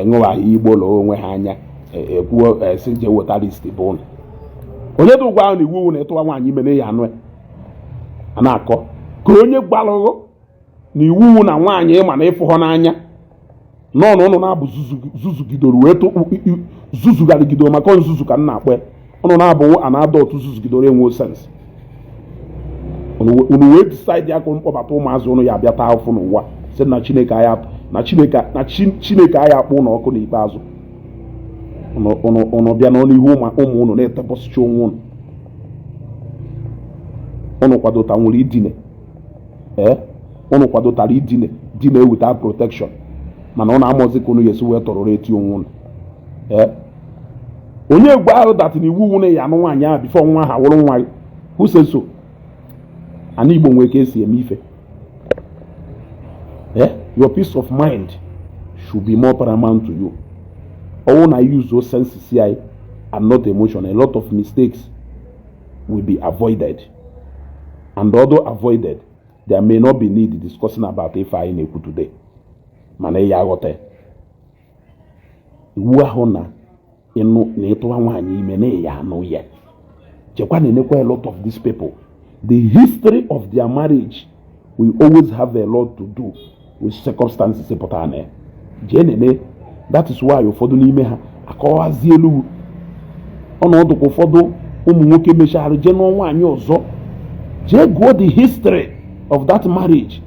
ṅụwa Igbo na onwe ha anya ekwuo sinje wetalist bụ ụnụ. Onye dị ụgwọ ahụ na iwu na ịtụwa nwaanyị ime na ya anụ a na-akọ ka onye gbalụrụ na iwu na nwaanyị ịma na ịfụ ha n'anya n'ọnụ ụnụ na-abụ zuzugidoro wee zuzugharịgidoro maka nzuzu ka m na-akpọ ụnụ na-abụ a na-ada otu zuzugidoro enwe sens. Unu wee decide ya kwụ mkpọbata ụmụazụ ụnụ ya abịa taa afụ n'ụwa sị na Chineke aya akpụ ụnụ ọkụ n'ikpeazụ. Unu bịa n'ọnụ ihu ụmụ ụnụ na-etebọsịcha onwe ụnụ. Unu kwadota nwere idine. Unu kwadotara idine without protection. Mana ụnụ amọzi ka unu yesi wee tọrọ eti onwe ụnụ. Onye gwa ahụ datịna iwu ụnụ ya anụ nwaanyị ahụ bifo nwa ha wụrụ nwa who says so? And Igbo nwere ka esi eme ife. Your peace of mind should be more paramount to you. All I use those senses here and not emotion. A lot of mistakes will be avoided. And although avoided, there may not be need discussing about if I in today. Mane ya gote. Iwu ahụ na ịtụwa nwaanyị ime na ya anụ ya. Chekwa na-enekwa a lot of these people. The history of their marriage will always have a lot to do with circumstances. That is why ụfọdụ n'ime ha akọwazi elu ọnọdụ ụfọdụ ụmụ nwoke mechara jee nụọ nwaanyị ọzọ jee gụọ the history of that marriage.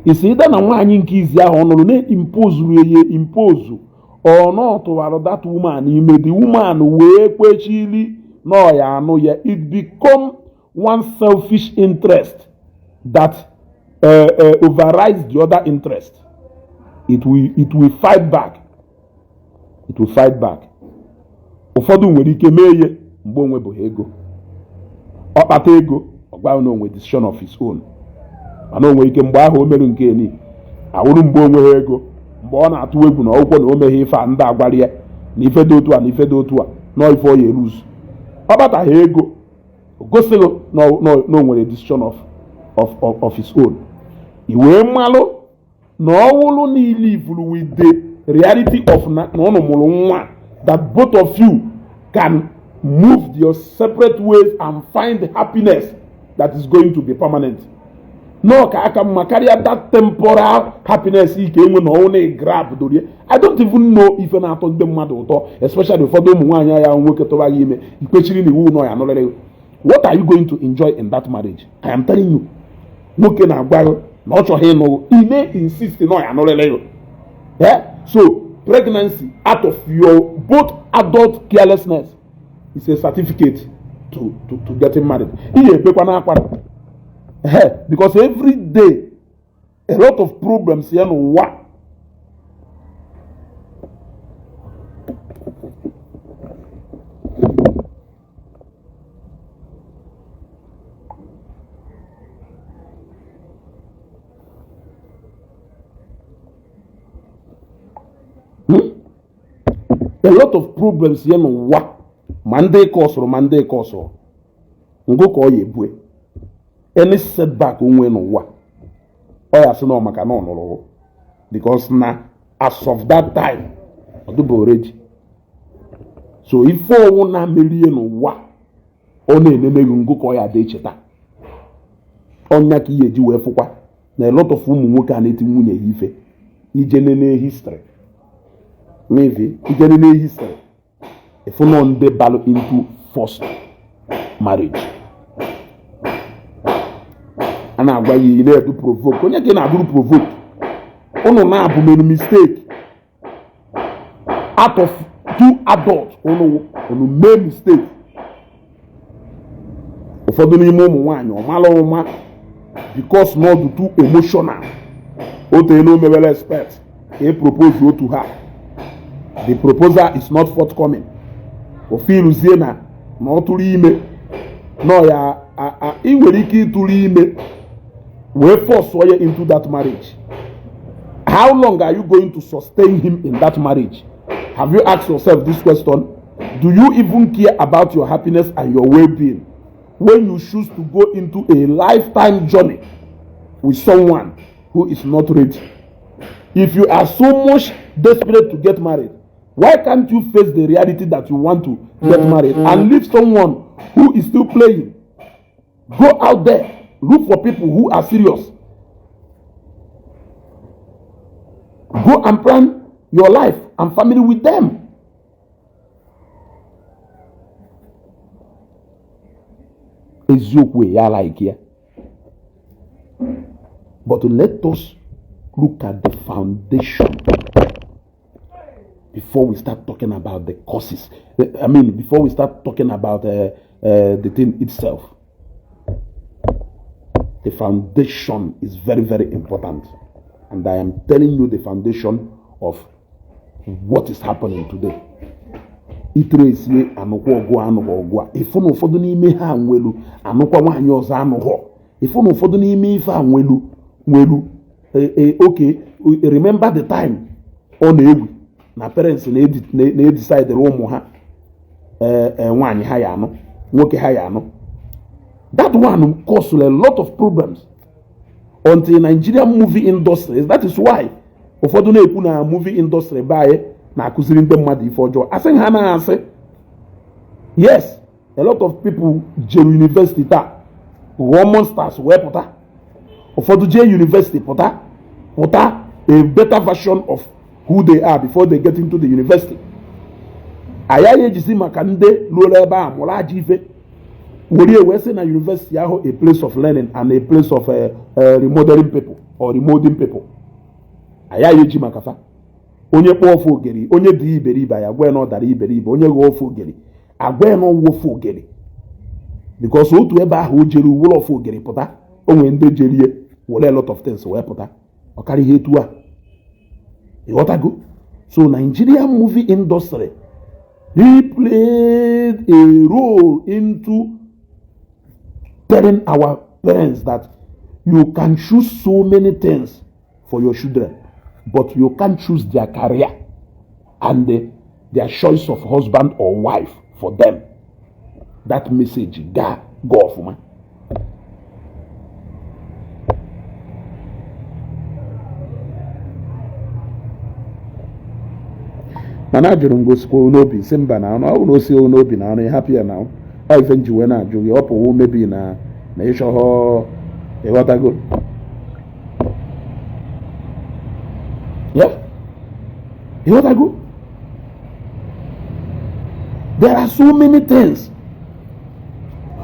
Isi ịda na nwaanyị nke izi ahụ ọ nụrụ na-impozuru ya impozu ọ nọ tụwara that woman ime, the woman wee kwechili na ọ ya anụ ya. It become one selfish interest that overrides the other interest. It will fight back. It will fight back. Ụfọdụ nwere ike mee ihe mgbe onwe bụ ego. Ọ kpata ego ọ gwa na onwe decision of his own. Mana onwe ike mgbe ahụ o mere nke ni awụrụ mgbe onwe ha ego, mgbe ọ na-atụ egwu na ọgwụkwọ na o meghe ife a ndị agwara ya na ife dị otu a na ife dị otu a na ife ọ ya eruzu. Ọ kpataghị ego o gosighị na o nwere decision of his own. I wee mmalụ na ọwụlụ niile ifuru with the reality of na ọnụ mụrụ nwa, that both of you can move your separate ways and find happiness that is going to be permanent. No ka aka mma karịa that temporal happiness ike enwe na ọnwụ na grab dorie. I don't even know if na-atọ ndị mmadụ ụtọ, especially ụfọdụ ụmụ nwaanyị ya nwoke tọba gị ime ikpechiri na iwu nọ ya nọrịrị. What are you going to enjoy in that marriage? I am telling you. Nwoke na-agwa na ọ chọghị ịnụ, ị na-insist na ya nọrịrị. So pregnancy out of your both adult carelessness is a certificate to getting married. Ihe ebekwa n'akwa. Because every day a lot of problems here n'ụwa. A lot of problems here n'ụwa. Monday kọsụrụ ngo ka ọ ya ebue. Any setback onwe n'ụwa ọ ya sị na ọ maka na ọ nụrụ, because na as of that time ọ dịbụ ready. So ife ọnwụ na merie n'ụwa ọ na-enemeghị ngo ka ọ ya dị echeta. Ọnya ka ihe eji wee fụkwa na a lot of ụmụ nwoke a na-eti nwunye ya ife ije nene history. Maybe ije nene history if no ndị balụ into forced marriage. A na-agwa ya ị na-edu provoke. Onye ka ị na-abụrụ provoke? Unu na-abụ mere mistake. Out of two adults unu mee mistake. Ụfọdụ n'ime ụmụ nwaanyị ọ mara ụma because na ọ dị too emotional. Ote na o mewere expect ka e propose otu ha. The proposal is not forthcoming. O filuzie na ọ tụrụ ime no ya ị nwere ike ịtụrụ ime wee force you into that marriage. How long are you going to sustain him in that marriage? Have you asked yourself this question? Do you even care about your happiness and your well-being when you choose to go into a lifetime journey with someone who is not ready? If you are so much desperate to get married, why can't you face the reality that you want to get married and leave someone who is still playing? Go out there, look for people who are serious. Go and plan your life and family with them. Eziokwu ya like here. But let us look at the foundation before we start talking about the causes. I mean, before we start talking about the thing itself. The foundation is very, very important. And I am telling you the foundation of what is happening today. Itresi anụkwa ọgụ anụkwa ọgụ a. Ifu na ụfọdụ n'ime ha nwelu anụkwa nwaanyị ọzọ anụhọ. Ifu na ụfọdụ n'ime ife a nwelu okay, remember the time ọ na-egwu na parents na-decide ụmụ ha nwaanyị ha ya anụ, nwoke ha ya anụ. That one caused a lot of problems until Nigerian movie industry. That is why ụfọdụ na-ekwu na movie industry bae na-akụziri ndị mmadụ ife ọjọọ. Asị ha na-asị, yes, a lot of people jere university taa ghọọ monsters wee pụta. Ụfọdụ jee university pụta a better version of who they are before they get into the university. Ayaghị ejisi maka ndị lụrụ ebe a mụrụ aja ife we say na university a place of learning and a place of remodeling people or remolding people. Aya yeji makafa. Onye kpo ofu ogeri, onye di iberibe ya gwe no dara iberibe, onye go ofu ogeri. Agwe no wo ofu ogeri. Because otu ebe ahụ o jere uwe ofu ogeri pụta, o nwere ndị jerie wole a lot of things wee pụta. Ọ karịghị etu a. Ịghọtago? So Nigerian movie industry, he played a role into telling our parents that you can choose so many things for your children, but you can't choose their career and their choice of husband or wife for them. That message, go off, man. Mana ajụrụ ngosikwa n'obi si mba na ọ bụrụ osi n'obi na ọnụ happy now. Ọ ife nji wee na-ajụ gị ọ pụwo mebi na ịchọghọ ịghọtago. Yeah? Ịghọtago? There are so many things.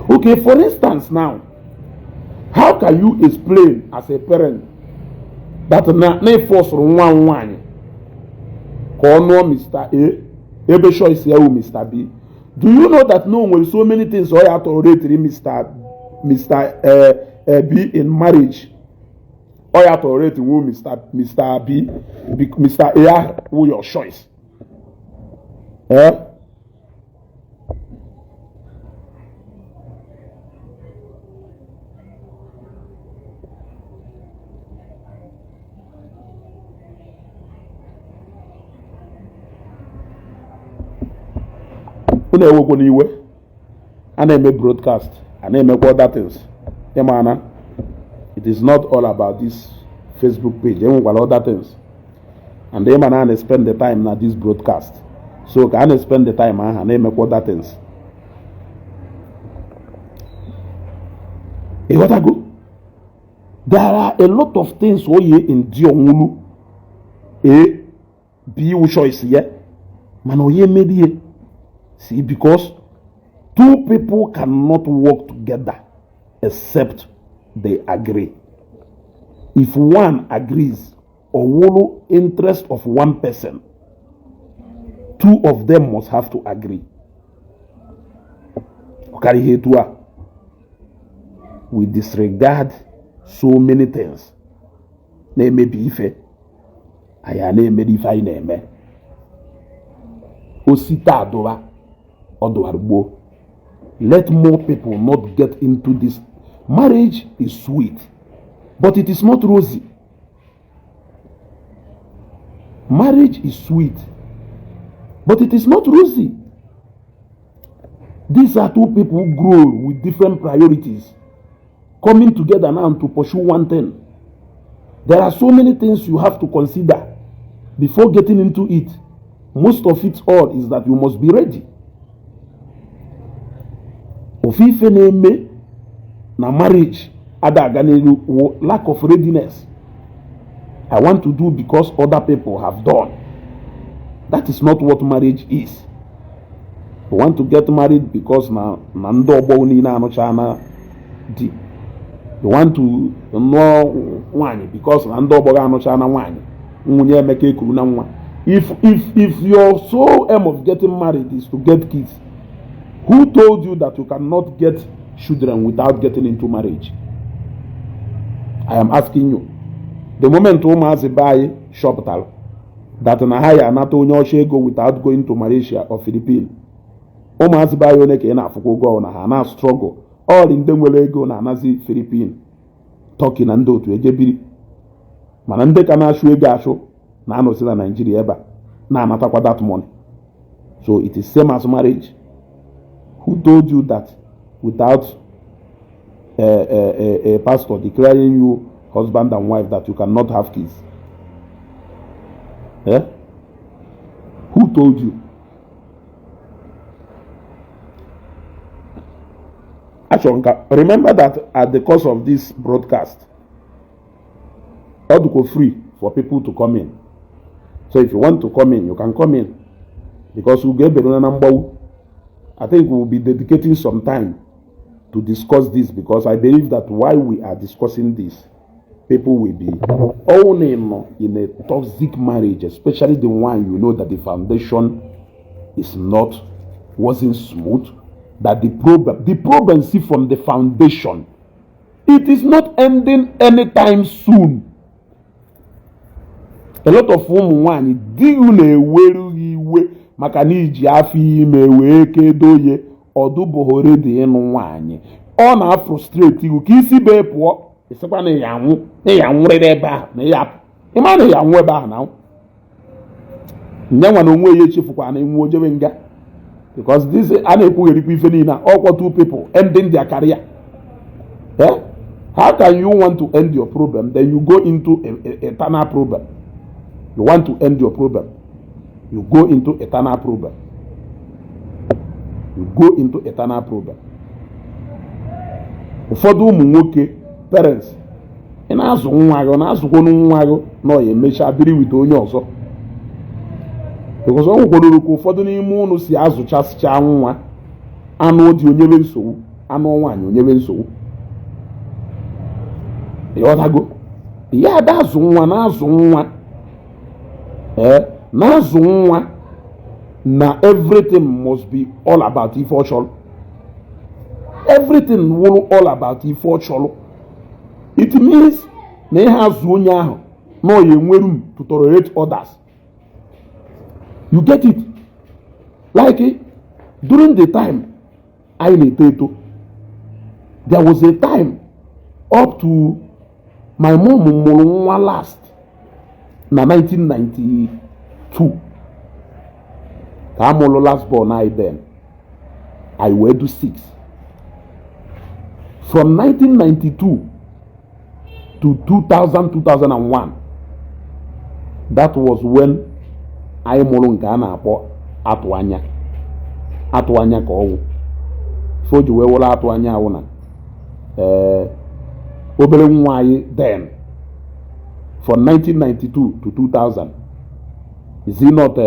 Okay, for instance now, how can you explain as a parent that na force nwa nwaanyị ka ọ nụọ Mr. A ebe choice ya Mr. B? Do you know that no one so many things ọ ya tolerate Mr. B in marriage? Ọ ya tolerate Mr. B, Mr. A who your choice. Una ewekwo n'iwe a na-eme broadcast a na-emekwa other things. Ịmana it is not all about this Facebook page. Enwekwara other things, and ịmana na spend the time na this broadcast, so ka a na spend the time aha na-emekwa other things. Ịghọtago? There are a lot of things oye in onwulu B choice here mana oye medie. See, because two people cannot work together except they agree. If one agrees or wolo interest of one person, two of them must have to agree. We disregard so many things. Name be ife. Aya name ife ay neme. Osita adowa. Let more people not get into this. Marriage is sweet, but it is not rosy. Marriage is sweet, but it is not rosy. These are two people who grow with different priorities, coming together now to pursue one thing. There are so many things you have to consider before getting into it. Most of it all is that you must be ready. Ofife na-eme na marriage adaga n'elu lack of readiness. I want to do because other people have done. That is not what marriage is. You want to get married because na ndo ogbo ni na anocha na di. You want to know nwanyị because na ndo ogbo ga anocha na nwanyị. Nwunye emeka ekuru na nwa. If your sole aim of getting married is to get kids, who told you that you cannot get children without getting into marriage? I am asking you. The moment woman has a buy shoptal, that na hire anato onye go without going to Malaysia or Philippines. Woman has buy one ke na afuko go na na struggle. All in them will go na nazi Philippines. Talking and do to ejebiri. Mana nde kana ashu ego ashu na no sila Nigeria eba. Na amatakwa that money. So it is same as marriage. Who told you that without a pastor declaring you husband and wife that you cannot have kids? Yeah? Who told you? Remember that at the course of this broadcast, all to go free for people to come in. So if you want to come in, you can come in. Because we get Beruna number. I think we will be dedicating some time to discuss this, because I believe that while we are discussing this, people will be owning in a toxic marriage, especially the one you know that the foundation wasn't smooth, that the problem see from the foundation, it is not ending anytime soon. A lot of women di na-eweru iwe maka na iji afọ ime wee kedo ye ọdụbụghore dị ịnụ nwaanyị. Ọ na-frustrate iwu ka isi bee pụọ isikwa na ya nwụrịrị ebe ahụ na ya ịma na ya nwụ ebe ahụ na nyanwa na onwe ya echefukwa na enwe ojebe nga, because this a na-ekwugherikwa ife niile ọkwa two people ending their career. How can you want to end your problem, then you go into a eternal problem? You want to end your problem, you go into eternal problem. You go into eternal problem. Ụfọdụ ụmụ nwoke parents ị na-azụ nwa gị, ọ na-azụkwonu nwa gị na ọ ya emecha biri wite onye ọzọ, because ọ nwekwadoro ka ụfọdụ n'ime ụnụ si azụchasịcha nwa, anụ dị onyebe nsogbu, anụ nwaanyị onyebe nsogbu. Ịghọtago? Ya ada azụ nwa na-azụ nwa na-azụ nwa na everything must be all about ife ọchọrọ. Everything will all about ife ọchọrọ. It means na ihe azụ onye ahụ na ọ ya enwe room to tolerate others. You get it? Like during the time I na-eto, there was a time up to my mom mụrụ nwa last na 1992 ka a mụrụ last born I then I were do 6. From 1992 to 2001, that was when I mụrụ nke a na-akpọ atụ anya ka ọwụ foji wee wụrụ atụ anya awụ na obere nwa anyị then. From 1992 to 2000, is it not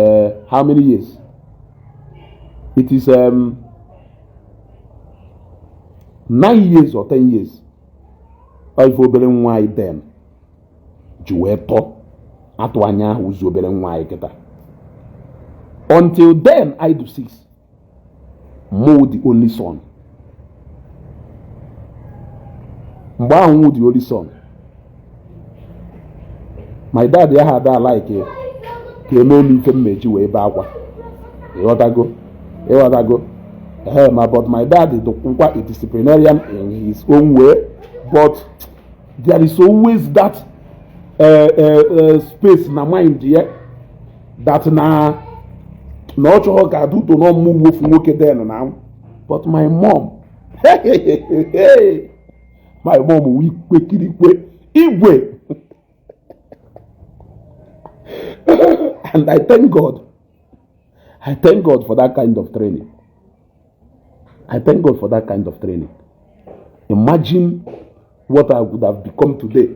how many years? It is 9 years or 10 years. If obere nwa anyị then ji wee tọ atụ anya ahụ ụzọ obere nwa anyị kịta. Until then I do 6. Mo the only son. Mgbe ahụ the only son. My dad ya had that like ka eme n'ife mmeji wee ebe akwa. Ịghọtago? But my dad is quite a disciplinarian in his own way, but there is always that space na mind here that na ọchọghọ ka do to no move with nwoke then now. But my mom, my mom we kwekirikwe igwe. And I thank God for that kind of training. Imagine what I would have become today.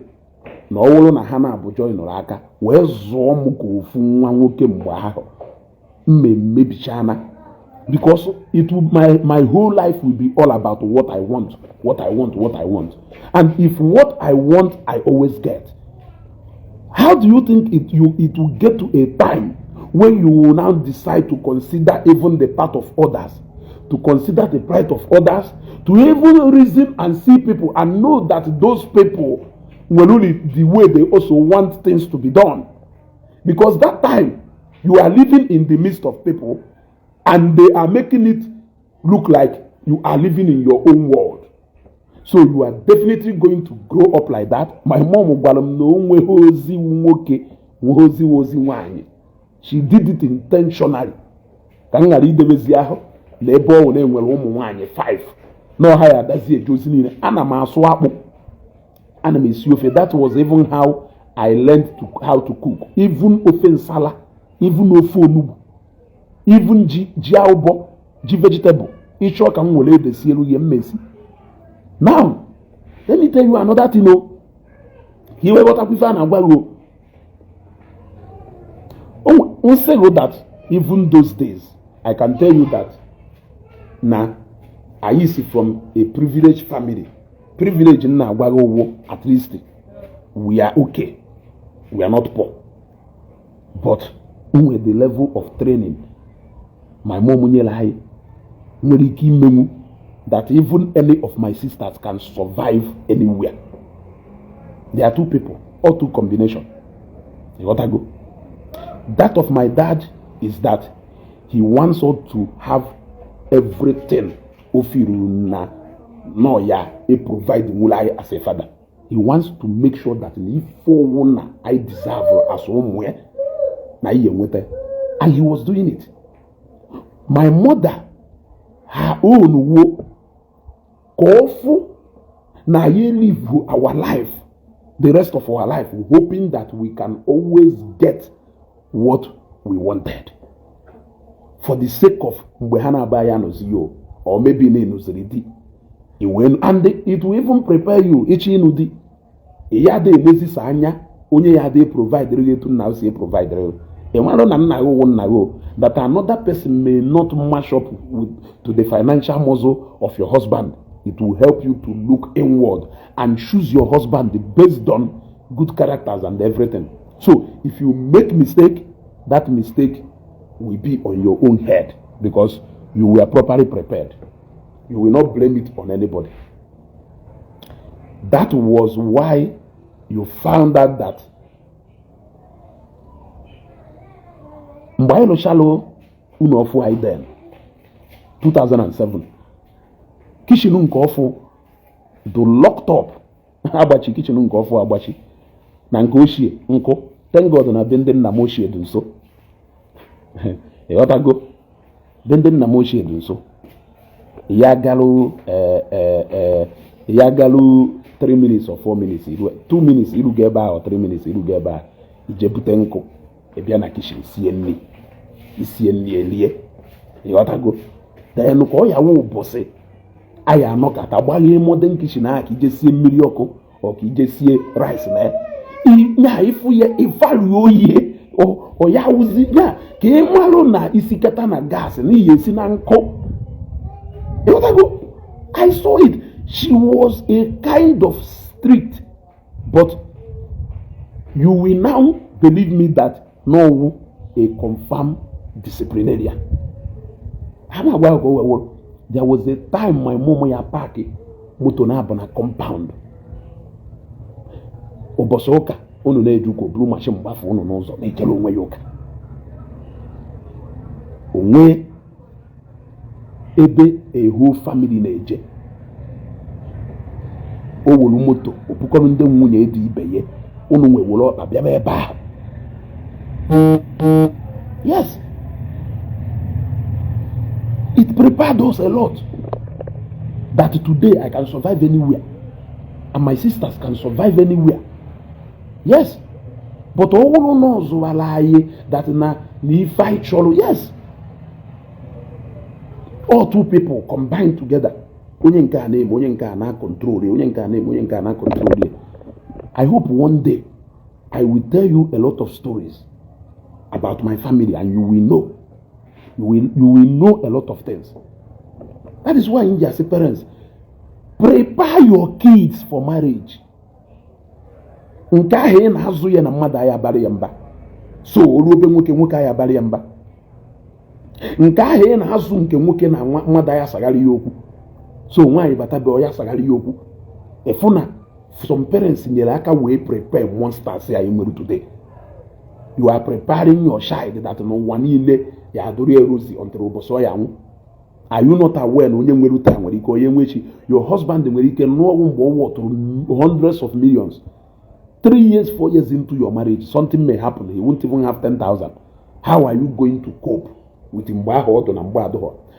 Na ọwụrụ na ha na-abụ join nụrụ aka wee zụọ m ka ofu nwa nwoke mgbe ahụ mmebichana, because my whole life will be all about what I want. And if what I want I always get, how do you think it will get to a time when you will now decide to consider even the part of others, to consider the plight of others, to even reason and see people and know that those people will only the way they also want things to be done? Because that time you are living in the midst of people and they are making it look like you are living in your own world. So you are definitely going to grow up like that. My mom, she did it intentionally. That was even how I learned how to cook. Even ofen sala, even ofonubu, even ji vegetable. Now, let me tell you another thing. He will what prefer and go. Oh, say that even those days, I can tell you that now I is from a privileged family. Privilege in Nagwago, at least we are okay. We are not poor. But with the level of training, my mom that even any of my sisters can survive anywhere. There are two people, or two combinations. You got to go. That of my dad is that he wants us to have everything. Ofiruna no ya he provide mulai as a father. He wants to make sure that if for I deserve as somewhere, and he was doing it. My mother, her own work, now you live our life, the rest of our life, hoping that we can always get what we wanted. For the sake of Mbehana Bayanozio, or maybe Nenuzridi, and it will even prepare you. Ichinudi, Yade Mesi Sanya, only Yade provide to now say provider. That another person may not match up to the financial muscle of your husband. It will help you to look inward and choose your husband based on good characters and everything. So if you make mistake, that mistake will be on your own head because you were properly prepared. You will not blame it on anybody. That was why you found out that Mbailo Shallow Unofu Aiden 2007 Kishinun Kofu do locked up Abachi Kishinun Kofu Abachi Nangoshi Unko. Thank God na bendem na moshi edunso. E otago bendem na moshi edunso. Yagalu 3 minutes or 4 minutes. 2 minutes ilu geba or 3 minutes ilu geba. Ijebutenko ebia na kishin isienni elie. E otago then ko yawo bose. Aya no kata gbali modern kitchen a ki jesie mmiri oko or ki jesie rice na. Ifu ye evalue ye o ya uzi na ke mwalo na isikata na gas ni yesi na nko. I saw it. She was a kind of strict, but you will now believe me that no a confirmed disciplinarian. There was a time my mom ya party mutona bana compound. Obosoka onu na ejuko blue machine mbafu onu n'ụzọ na ejelo onwe yoka onwe ebe a whole family na-eje o wolu moto opukọrọ ndị nwunye dị ibe ye unu nwe wolo ọkpa bịa ebe ahụ. Yes, it prepared us a lot that today I can survive anywhere and my sisters can survive anywhere. Yes, but all knows that na fight cholo. Yes, all two people combined together. Control. I hope one day I will tell you a lot of stories about my family, and you will know. You will know a lot of things. That is why India say parents, prepare your kids for marriage. Nka he na hazu ye na mmadụ aya bari mba. So oluobe nwoke aya bari mba. Nka he na hazu nke nwoke na mmadụ aya sagari ya okwu. So nwaanyị batabe oya sagari ya okwu. Efuna some parents nyere aka wee prepare monsters ya enwere today. You are preparing your child that no one niile ya adori erozi until oboso ya nwu. Are you not aware na onye nwere uta nwere ike onye nwechi your husband nwere ike nụọ mgbe o wọtụrụ hundreds of millions. 3 years, 4 years into your marriage, something may happen. He won't even have 10,000. How are you going to cope with him?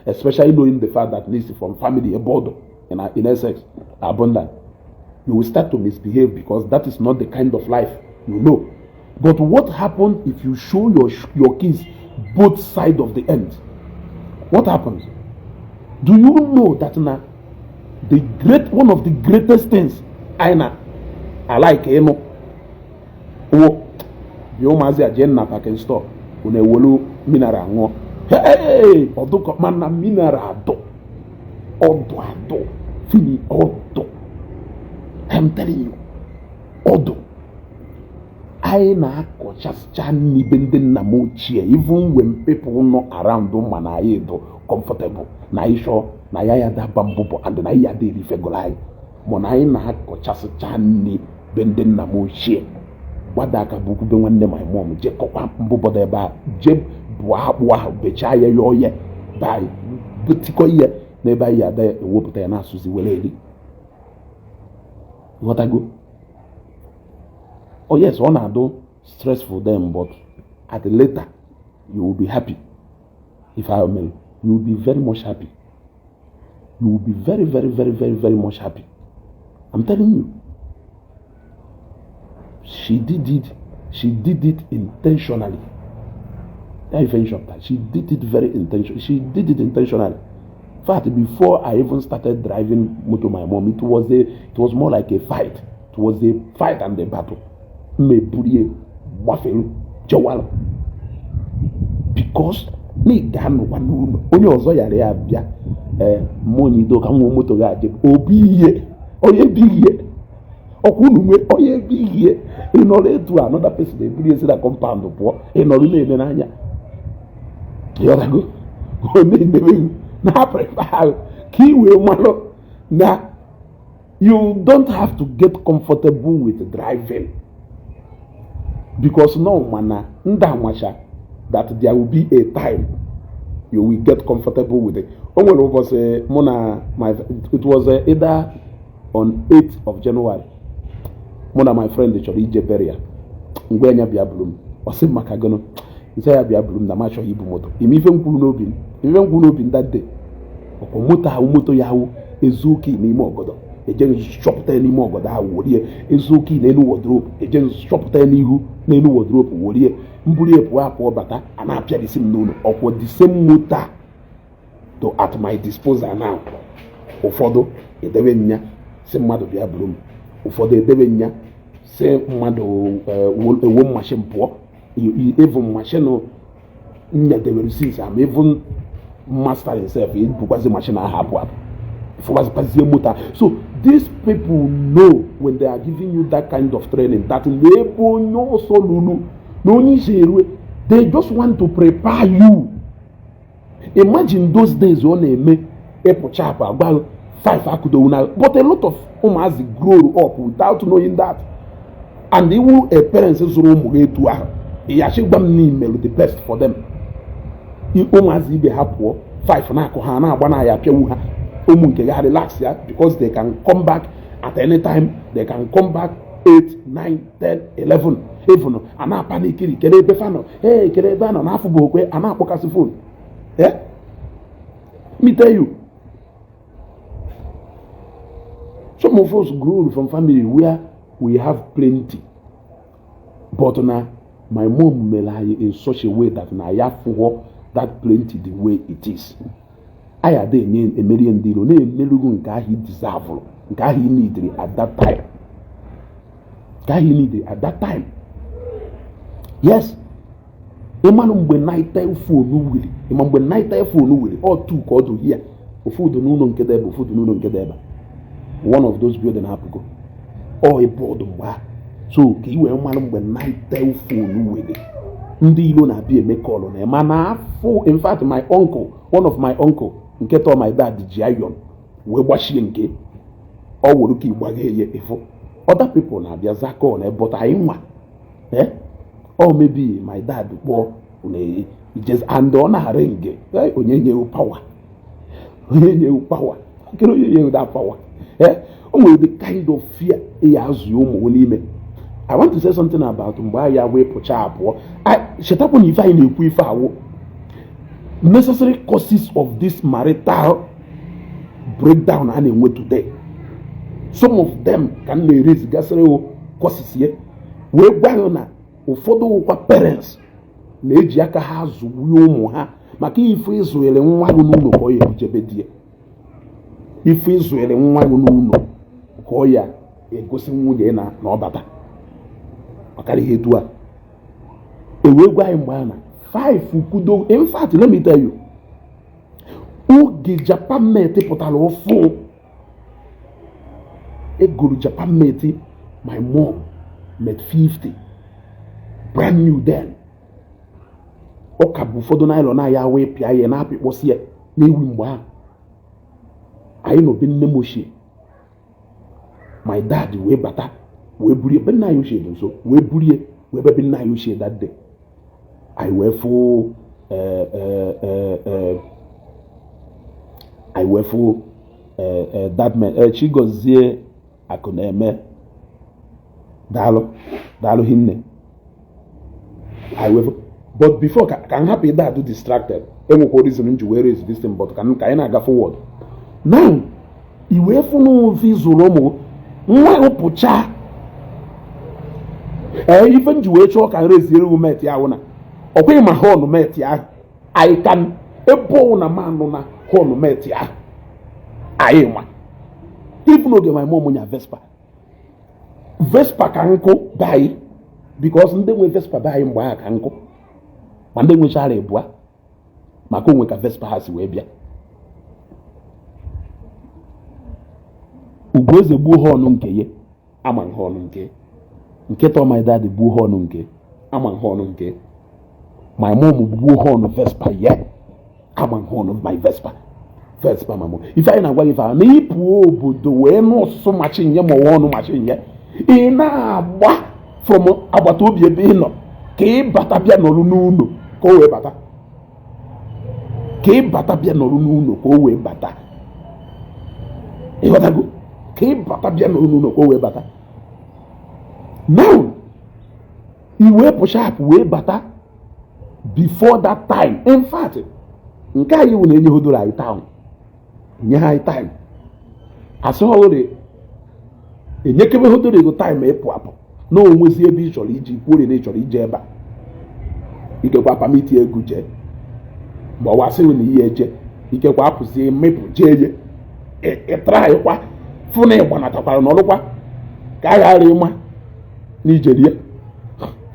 Especially knowing the fact that this is from family, a border, in Essex, abundant. You will start to misbehave because that is not the kind of life you know. But what happens if you show your kids both sides of the end? What happens? Do you know that now one of the greatest things I like, you mazi agenda pack store une wolu mineral ngo hey oduko man na mineral do Odo. Fini Odo. I'm telling you. Odo. I na kochascha ni benden na mochie even when people not around do mana do comfortable. Na isho na ya da bambubo and na ya de rifegolai. Mona na kochascha ni benden na mochie. Wada ka buku be nwanne my mom je kokwa mbubo de ba je bua becha ye yo ye bai butiko ye na ba ya da ewoputa na asuzi weleli. What I go? Oh yes, one I do stress for them, but at the later you will be happy. If I mean, you will be very much happy. You will be very, very, very, very, very much happy. I'm telling you. She did it intentionally. She did it very intentionally. She did it intentionally. In fact, before I even started driving motor, my mom, it was more like a fight. It was a fight and a battle. Because me gan one only ozo yare abia money do kan wo motor ga je obiye oye biye okunume oye biye in order to another person dey biye say that compound po in order na na anya you go only dey na prepare ki we malo na you don't have to get comfortable with driving. Because no man that there will be a time you will get comfortable with it. It was either on 8th of January. Mona, my friend, the Chori Jeberia. Ngwenya bia bloom. Osim makagono. Isaya bia bloom na macho Igbo moto. Even kunobin that day. Moto yahu ezuki ni mo ogodo. Ejen shopta ni mo ogodo ha worie ezuki na enu wardrobe. Ejen shopta ni hu na enu wardrobe worie. Mburi epu apo bata ana apia the same nono. Okwo the same motor to at my disposal now. Ụfọdụ edebe nya si mmadụ bịa buru m. Ụfọdụ edebe nya si mmadụ ewo machine pụọ. Even machine nya debere since I'm even master himself. He bukwazi machine ahapụ apụ. Fọwazị motor. So these people know when they are giving you that kind of training that lebo no so lulu no ni serwe. They just want to prepare you. Imagine those days when they make a chapa about 5 akudona, but a lot of has grown up without knowing that. And they will a parents room way to her. He actually the best for them. He has the happy 5 nakohana wana ya piuha. Relax ya because they can come back at any time. They can come back 8, 9, 10, 11. Even ana panikiri kere befano. Hey, kere bana na fubo kwe ana pokasi phone. Yeah? Me tell you. Some of us grew from family where we have plenty. But now, my mom may lie in such a way that now I have for that plenty the way it is. I had a million deal, no million guy he deserve, guy he needed at that time. Guy he needed at that time. Yes. Emmanuel when night time for no will. Emmanuel when night time for no will. All two called to here. Food no non kedeba, food no non kedeba. One of those building have to go. Or a board wa. So ki we Emmanuel when night time for no will. Ndi ilo na be a make call on a man. In fact, my uncle, one of my uncle, nke told my dad the Gion, we wash nke. Or we look ye before. Other people na be zako on a but I want. Eh? Or maybe my dad well, he just and on a ring. Onye power. Onye power. Can you that power? Eh? Only the kind of fear he has you only. I want to say something about Mbaya way pochapo. I shut up when you find a quifa. Necessary causes of this marital breakdown and way today. Some of them can raise gasero causes here. We na ụfọdụ ụkwa parents na-eji aka ha zụgbuo ụmụ ha maka ife izuere nwa gị n'ụlọ ka ọ ya ejebe die. Ife izuere nwa gị n'ụlọ ka ọ ya egosi nwunye na ọbata maka ihe etu a ewe gwa anyị mgbe na 5 kudo. In fact, let me tell you, oge Japan mate pụtara ofu egolu Japan mate my mom met 50 brand new then ọ ka bụ ụfọdụ naịlọ na ya wee pịa ya na-apịkpọsị ya na-ewu mgbe ahụ anyị nọ be nne m ochie my dad wee bata wee burie be nna anyị ochie dị nso wee burie wee bebe nna anyị ochie that day anyị wee fụ that man Chigozie akụ na-eme daalụ hinne anyị wee fụ but before ka m hapụ ịda adụ distracted enwekwa reason nji wee raise this thing but ka anyị na-aga forward now i wee fụ n'ovi zụrụ ụmụ nwa ụpụcha ife nji wee chọọ ka m reziere umet ya ahụ na ọkwa ịma họnụ met ya ahụ anyị ka ebe ọwụ na manụ na họnụ met ya ahụ anyị ma ifu n'oge my mom nya Vespa ka nkụ bayi because ndị nwe Vespa bayi mgbe ahụ ka nkụ ma ndị nwechara ebua maka onwe ka Vespa ha si wee bịa Ugoeze gbuo họnụ nke ya ama họnụ nke tọ my dad gbuo họnụ nke ama họnụ nke my mom gbuo họnụ Vespa ya ama họnụ my Vespa my mom ife anyị na-agwa gị fa na ịpụ obodo wee nụ ọsụsụ machin ya ma ọnụ machin ya ị na-agba from agbata obi ebe ị nọ ka ị bata bịa nọrụ n'ụlọ ka o wee bata ka ị bata bịa nọrụ n'ụlọ ka o wee bata ịghọtago ka ị bata bịa nọrụ n'ụlọ ka o wee bata now i wee pụcha wee bata before that time in fact nke anyị wụ na-enye hodoro anyị town nye anyị time asị ọhụrụ enyekebe hodoro ego time ịpụ apụ na onwezi ebe ị chọrọ iji kwuore na ị chọrọ ije ebe a ikekwa pamiti ego jee ma ọ wasịghị na ihe eje ikekwa apụzie mmepụ jee ye ịtara anyịkwa fụ na ịgbanatakwara n'ọlụkwa ka a ghara ịma n'ijerie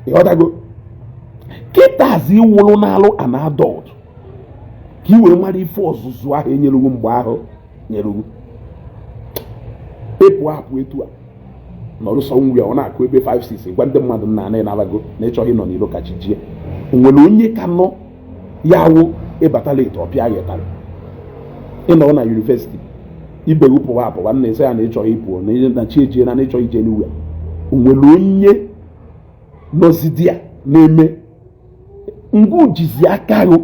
ịghọtago kịtazi iwụrụ n'alụ an adult ka i were mara ife ọzụzụ ahụ enyerugwu mgbe ahụ nyerugwu epụ apụ etu a nọrụsọ nri ọ na-akụ ebe 5-6 gwa ndị mmadụ nna anaghị nabago na ịchọghị nọ n'ilo ka chi jie nwere onye ka nọ ya wụ ịbatala etu ọpịa ya tara ịnọ na yunivesiti ibeghu pụwa apụwa nna ese ya na ịchọghị ịpụọ na chi ejie na ịchọghị ije n'iwe nwere onye nọzidi ya na-eme ngụ jizi aka gụ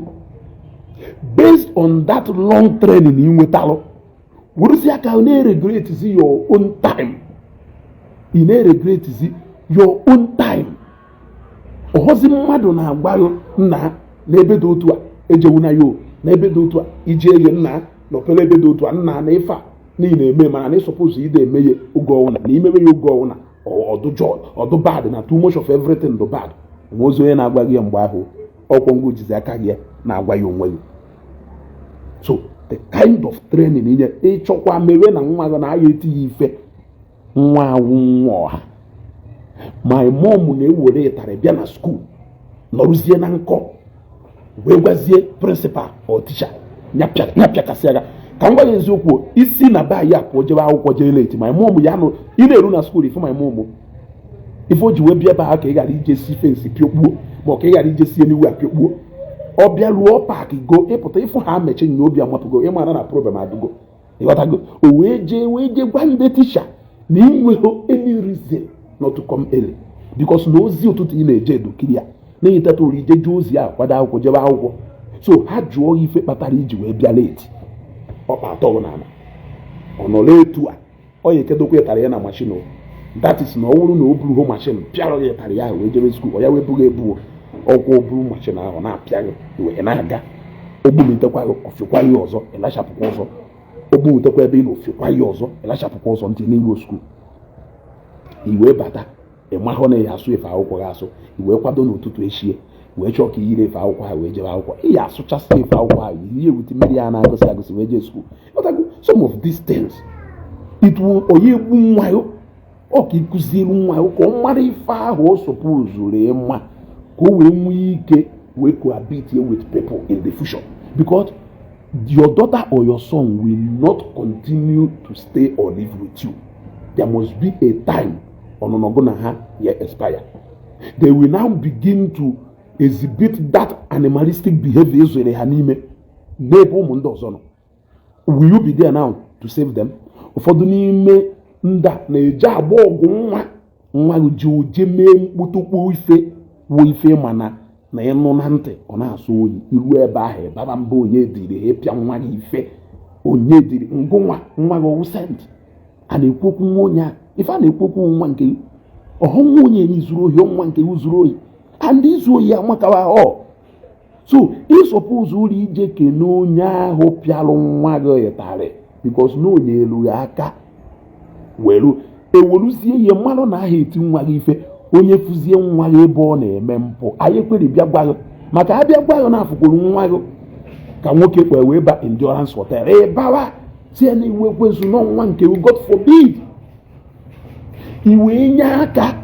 based on that long training ị nwetalụ weruzi aka na-eregretizi your own time ị na-eregretizi your own time ọhọzi mmadụ na-agbaghị nna n'ebe dị otu a ejewu na yo n'ebe dị otu a ije eghe nna n'opere ebe dị otu a nna na ife a niile eme mana na ịsọpụzụ ide eme ya oge ọwụna na imewe ya oge ọwụna ọdụ bad na too much of everything do bad nwe ozi onye na-agwa gị mgbe ahụ ọkwọ ngụ jizi aka gị na-agwa ya onwe gị so the kind of training inye ịchọkwa mewe na nwa gị na-aya eti ya ife nwa awụ nwa ọha my mom na-ewere ịtarị bịa na school nọrụzie na nkọ wee gwazie principal or teacher nyapịakasị aga ka m gwa ya eziokwu isi na ba ya pụọ jebe akwụkwọ jee late my mom ya nụ ị na-eru na school ife my mom ife o ji wee bịa ebe ahụ ka ị ghara ije si fensi pịokpuo ma ka ị ghara ije si eluigwe apịokpuo ọ bịa ruo paakị go ịpụta ịfụ ha mechi nya obi amapụgo ịmara na problem adụgo ịghọtago o wee jee gwa ndị tisha na inweghị any reason not to come early because na ozi ụtụtụ ị na-eje edokiri ya na-enye tata ori ije jee ozi ya kwado akwụkwọ jebe akwụkwọ so ha jụọ ife kpatara iji wee bịa late ọkpata ọnana ọ nọrọ etu a ọ ya ekedokwa ịtara ya na mashin that is na ọ wụrụ na o buru ho mashin pịara ya ịtara ya ahụ wee jebe skuul ọ ya wee bụghị ebuo ọkwụ buru mashin ahụ na-apịa gị iwe na-aga ogbunitekwa ọfịkwa ya ọzọ ịlachapụkwa ọzọ ogbunitekwa ebe ị na ofịkwa ya ọzọ ịlachapụkwa ọzọ ntị n'iru skuul iwee bata ịmahụ na ya asụ efe akwụkwọ gị asụ iwee kwado n'ụtụtụ echie wee chọọ ka iyiri efe akwụkwọ ha wee jebe akwụkwọ ị ya asụchasị efe akwụkwọ ha ihe ewute mmiri ya na-agụsị agụsị wee jee skuul some of these things it will onye egbu nwa ya ọ ka ịkụzielu nwa ya ka ọ mara ife ahụ o sopozuru ịma ka o wee nwee ike wee cohabit with people in the future because your daughter or your son will not continue to stay or live with you. There must be a time on expire. They will now begin to exhibit that animalistic behavior. Will you be there now to save them? Ụfọdụ n'ime nda na-eje agba ọgwụ nwa ji oje mee mkpụtụkpụ ife mana na ịnụ na ntị ọ na-asụ oyi iru ebe ahụ baba mba onye dịrị ịpịa nwa gị ife onye dịrị ngụnwa nwa gị ọwụ sent a na-ekwokwu nwa onye a ife a na-ekwokwu nwa nke ọhụ nwa onye n'izuru ohi nwa nke zuru ohi and izu ohi amakawa ọ so ị suppose uri ije kene onye ahụ pịalụ nwa gị ịtarị because na onye elu ya aka welu eweluzie ihe mmadụ na aha eti nwa gị ife onye fụzie nwa gị ebe ọ na-eme mpụ anyị ekwere bịa gwa gị maka abịa gwa gị na-afụkwuru nwa gị ka nwoke kwe wee ba endurance hotel ịbawa tie na iwe ekwezu n'ọnwa nke God forbid iwe nye aka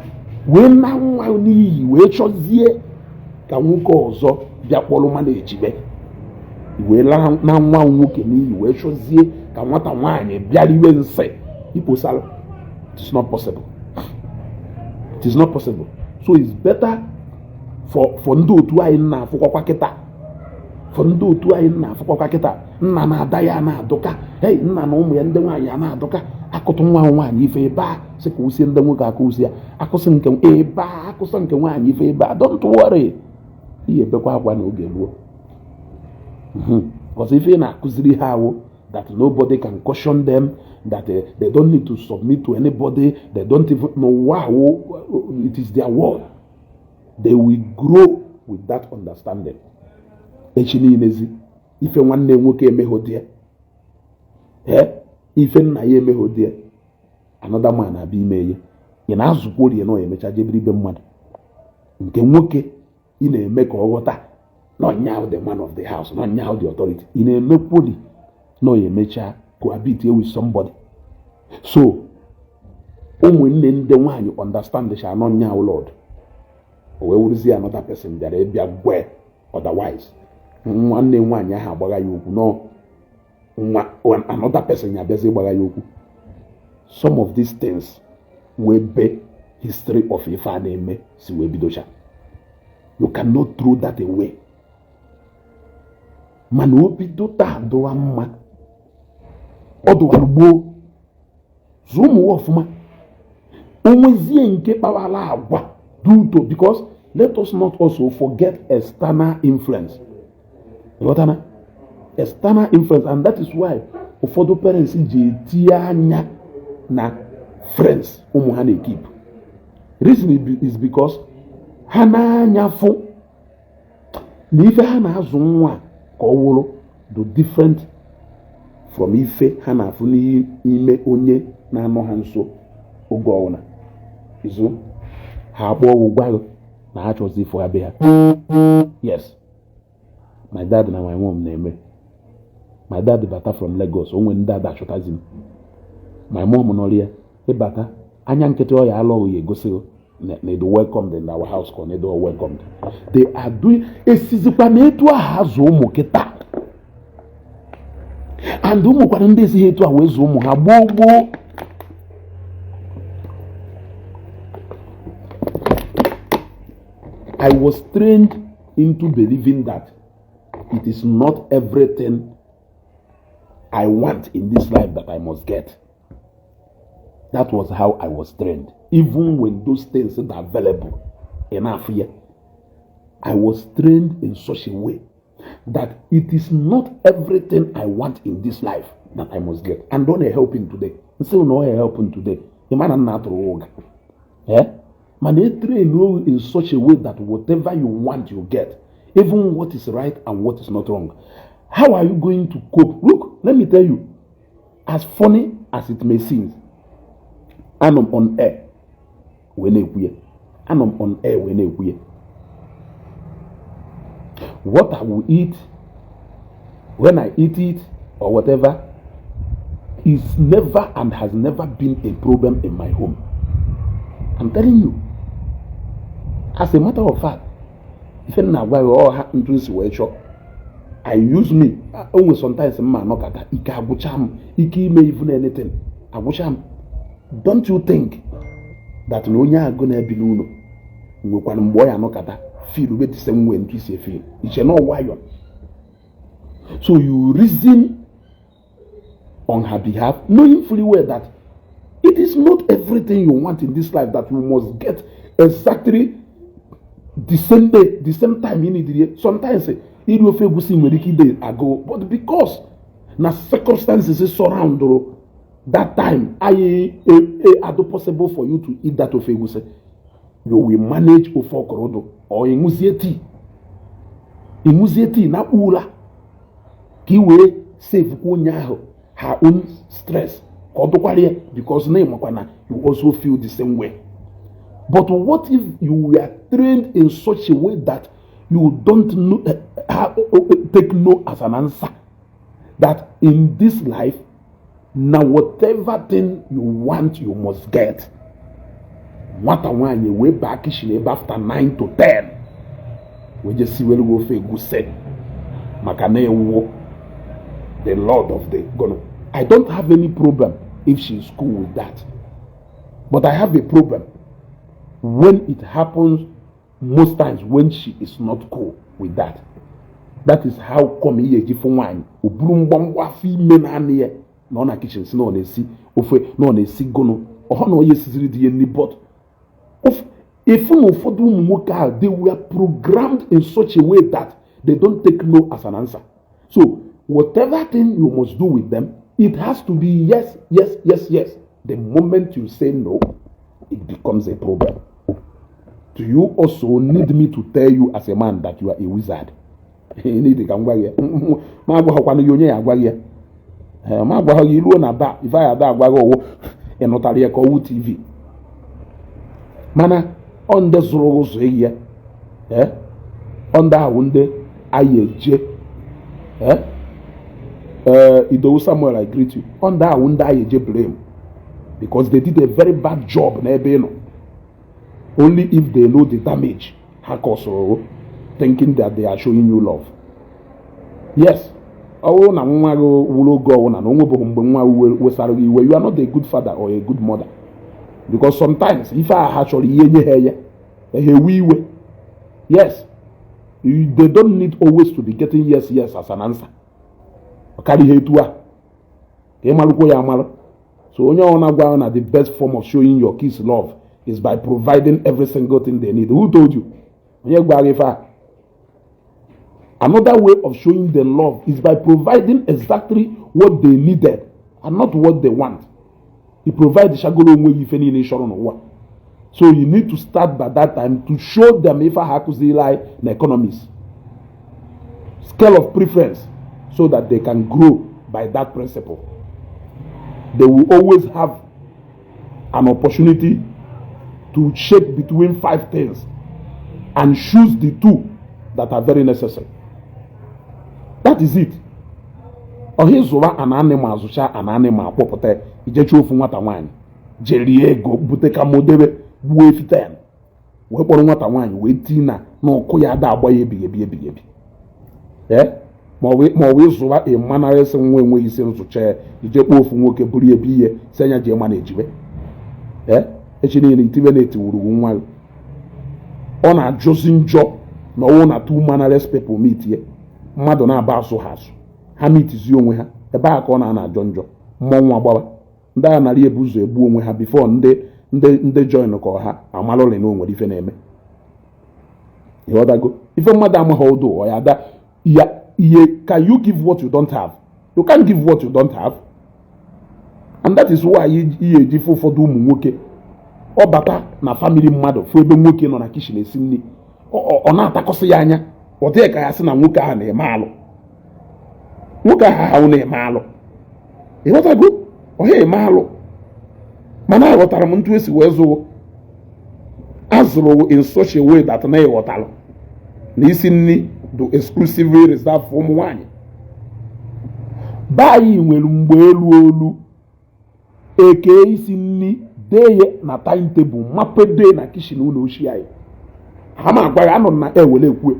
wee na nwa n'iyi wee chọzie ka nwoke ọzọ bịa kpọrọ mmadụ ejibe iwe na nwa nwoke n'iyi wee chọzie ka nwata nwaanyị bịara iwe nsị iposala. It is not possible. It is not possible. So it's better for ndị otu anyị na-afụkwakwa kịta for ndị otu anyị na-afụkwakwa kịta nna na-ada ya na-adụka hey nna na ụmụ ya ndị nwaanyị a na-adụka akụtụ nwa nwaanyị ife ebe a sị ka usie ndị nwoke aka usie akụsị nke ebe a akụsị nke nwaanyị ife ebe a don't worry ihe ebekwa akwa n'oge ruo because ife na-akụziri ha awụ that nobody can caution them, that they don't need to submit to anybody, they don't even know wow, it is their word. They will grow with that understanding. Echini inezi, ife nwanne nwoke emehodie, ife nna ya emehodie, another man abi imeye, ị na-azụkwori ya na ọ emecha jebiri ibe mmadụ. Nke nwoke ị na-eme ka ọ ghọta, not now the man of the house, not now the authority. Ị na-emekwori no you mecha cohabit with somebody. So ụmụnne ndị nwaanyị understand they shall not now Lord. We will see another person that they be aware otherwise. Nwanne nwaanyị ahụ agbaga ya okwu no another person ya bịazi gbaga ya okwu. Some of these things will be history of ife a na-eme si wee bidocha. You cannot throw that away. Mana obido taa dụwa mma ọdụwara gboo zụọ ụmụ ọfụma onwezie nke kpawara agwa due to because let us not also forget external influence. External influence, and that is why ụfọdụ parents ji etinye anya na friends ụmụ ha na-ekip. Reason is because ha na-anya fụ na ife ha na-azụ nwa ka ọ wụrụ do different from ife ha na-afụ n'ime onye na-anọ ha nso oge ọwụna izu ha akpọ ụgwọ na ha chọzi ifo abe ha. Yes, my dad na my mom na-eme. My dad bata from Lagos, onwe ndị dad achọtazi m. My mom nọrọ ya ịbata anya nkịtị ọ ya alọ oyi egosi na they welcomed in our house ka they welcomed. They are doing esizikwa na etu aha azụ ụmụ kịta and ụmụ kwara ndị esi etu a wee zụ ụmụ ha gboo. I was trained into believing that it is not everything I want in this life that I must get. That was how I was trained. Even when those things are available in Africa, I was trained in such a way that it is not everything I want in this life that I must get. And don't help him today. Still no help him today. The man not wrong. Man, they train you in such a way that whatever you want, you get. Even what is right and what is not wrong. How are you going to cope? Look, let me tell you. As funny as it may seem, I'm on air when I'm on air when what I will eat, when I eat it, or whatever, is never and has never been a problem in my home. I'm telling you. As a matter of fact, if you know why we all happen to see where shop, I use me. Only sometimes man no kata ike agucham, ike ime even anything. Agucham. Don't you think that no nya go na bi n'uno? Nwekwa mgbe ya no kata feel we the same way nti se feel. Iche no why. So you reason on her behalf, knowing fully well that it is not everything you want in this life that you must get exactly the same day, the same time you need it. Sometimes it will feel good day ago, but because na circumstances surround that time, I possible for you to eat that ofeguse. You will manage ofokorodo or imuzieti na ula kiwe save kunyaho her own stress because you also feel the same way. But what if you were trained in such a way that you don't know, take no as an answer? That in this life, now whatever thing you want, you must get. What I want you way back after 9 to 10. We just see where we go for a good set. Makane the Lord of the God. I don't have any problem if she's cool with that. But I have a problem when it happens most times when she is not cool with that. That is how come here for wine. Ubrumbwa fi menanie no na kitchen no na si ofe no na si gono. Oho no yes di any but if they were programmed in such a way that they don't take no as an answer. So whatever thing you must do with them, it has to be yes, yes, yes, yes. The moment you say no, it becomes a problem. Do you also need me to tell you as a man that you are a wizard? You need to come back here. If I had that, TV. Mana on the Zoros here, on the Wunde, IJ, Ido Samuel, I greet you. On that Wunde, IJ blame because they did a very bad job. Only if they know the damage, thinking that they are showing you love. Yes. You are not a good father or a good mother. Because sometimes, if I actually yes, they don't need always to be getting yes, yes as an answer. So, the best form of showing your kids love is by providing every single thing they need. Who told you? Another way of showing them love is by providing exactly what they needed and not what they want. He provides shagolo if any nation on what. So you need to start by that time to show them if I have to see like in economies. Scale of preference so that they can grow by that principle. They will always have an opportunity to check between 5 things and choose the 2 that are very necessary. That is it. Or here's an animal, an animal, property, Ijechu from what I want. Jeriego, Buteka Modebe, Buefiten. Weapon what I want, waitina, no Koyada boy, baby. Eh? More ways over a mannerless and when you sell to chair, you just go from work a bully a beer, send your manage. Eh? Actually, intimidate woman. On a Josin job, no 1 or 2 mannerless people meet here. Madonna Basso has. Hamit is young with her, a back on Anna Jonjo, Mama Baba. Diana Buzo, boom with her before they join the call her, a malole no what if a name. You ought to go. If a madam hold or other, can you give what you don't have? You can't give what you don't have. And that is why ye differ for doom woke. Or better, na family mother, for being working on a kitchen is in or not a cosiana. Or take a son and look at a malo. Look at how ne malo. It was a good or hey malo. Mana what are Montuis Wezo Azro in such a way that nay what alo. Listen to exclusively reserved from wine. Buying will mbelu a case in me day na timetable mappe day na kitchen uno shiai. Hama gwara no na e wele kwe.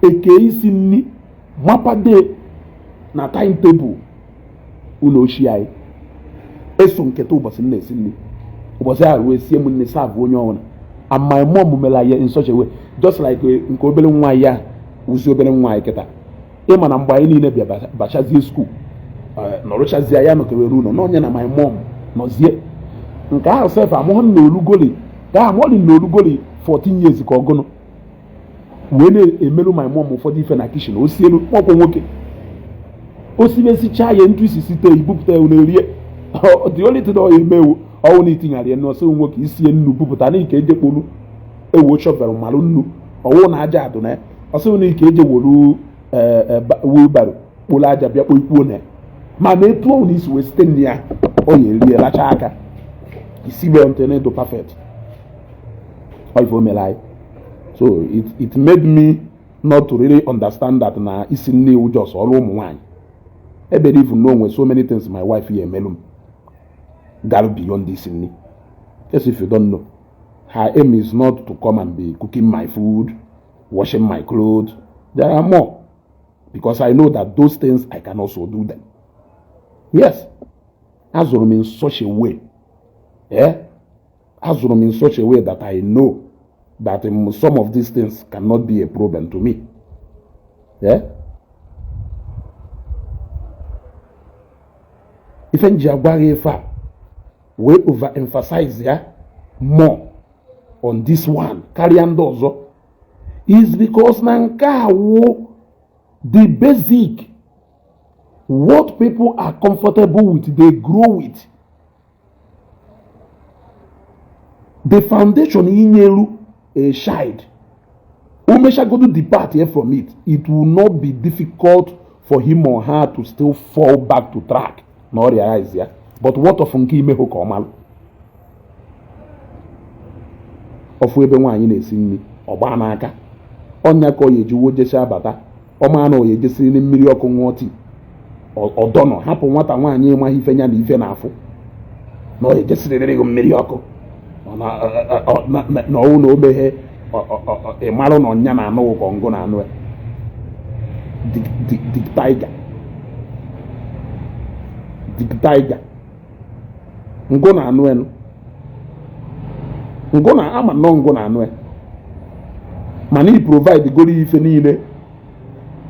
Eke isi nni mapa de na timetable unu ochie anyị eso nketa ụbọchị m na-esi nri ụbọchị ahụ wee sie m nne serve onye ọbụla and my mom mela ya in such a way just like nke obere nwa ya uzi obere nwa anyị kịta ịma na mgbe anyị niile bịa bachazie school nọrụchazie ya nọkewere ụlọ n'onye na my mom nọzie nke ahụ sef amụghị m na olugoli gaa amụọlị m na olugoli 14 years ka ọgụnụ wee na-emerụ my mom ụfọdụ ife na kishin o sielu ọkwụ nwoke o simesichaa ya ntụ isi site ibupụta ya na-erie the only thing ọ emewu ọwụ na itinyere ya n'ọsọ nwoke isie nnu bupụta na ike eje kpolu ewu chọvel malụ nnu ọwụ na aja adụ na ya ọsọ na ike eje wolu wheelbarrow kpolu aja bịa kpoikpuo na ya ma na etu ọwụ na isi wee site nri ya ọ ya erie lacha aka isi wee ntene do perfect ọ ife o mere anyị. So it made me not to really understand that na isi nne iwu just ọrụ ụmụ nwaanyị. I believe no onwe so many things my wife here melum got beyond this in me. Yes, if you don't know, her aim is not to come and be cooking my food, washing my clothes. There are more, because I know that those things I can also do them. Yes, Azurum in such a way, Azurum in such a way that I know that some of these things cannot be a problem to me. Even Jaguarifa we overemphasize more on this one, Kariandozo, is because Nankawo, the basic, what people are comfortable with, they grow with. The foundation in Yeru, a child, Umesha go to depart here from it, it will not be difficult for him or her to still fall back to track. No realize ya, but what of Funki Meho Komal? Of Webe Wine is in me, or Banaka, Onyako Yeju Jeshabata, Omano Yejesin Mirioko Wati, or Dono, happen what I want you, my Ifenya, the Ifenafo. No, you just did a Mirioko. No, behe, a maron on Yana no Gongona, the tiger. Tiger. Ngona anwen. Ngona ama no ngona anwen. Mani provide gori ife niile.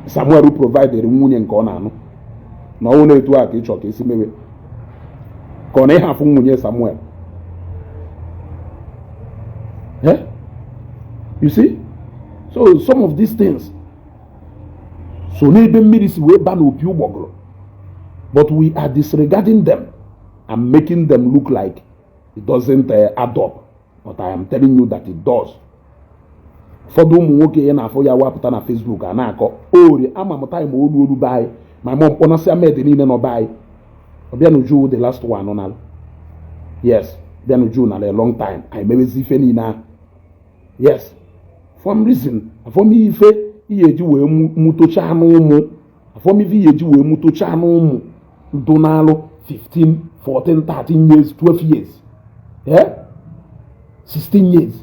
Samuel provide nwunye nke ọ na-anụ. Na ọ na-etu aka ịchọ ka esi mewe. Ka ọ na-ehafụ nwunye Samuel. You see? So some of these things. So n'ebe mmiri si wee ba n'opi ụgbọgụrụ. But we are disregarding them and making them look like it doesn't add up. But I am telling you that it does. For them, nwoke na afọ ya wapụta na Facebook anako. Ori ama mo time olu buy. My mom honestly made the no buy. Obianuju the last one on. Yes, Obianuju na a long time. I maybe see feni na. Yes, for some reason, for me ife iyeji we mutocha no mu. For me iyeji we mutocha no mu. Donalo 15, 14, 13 years, 12 years. 16 years.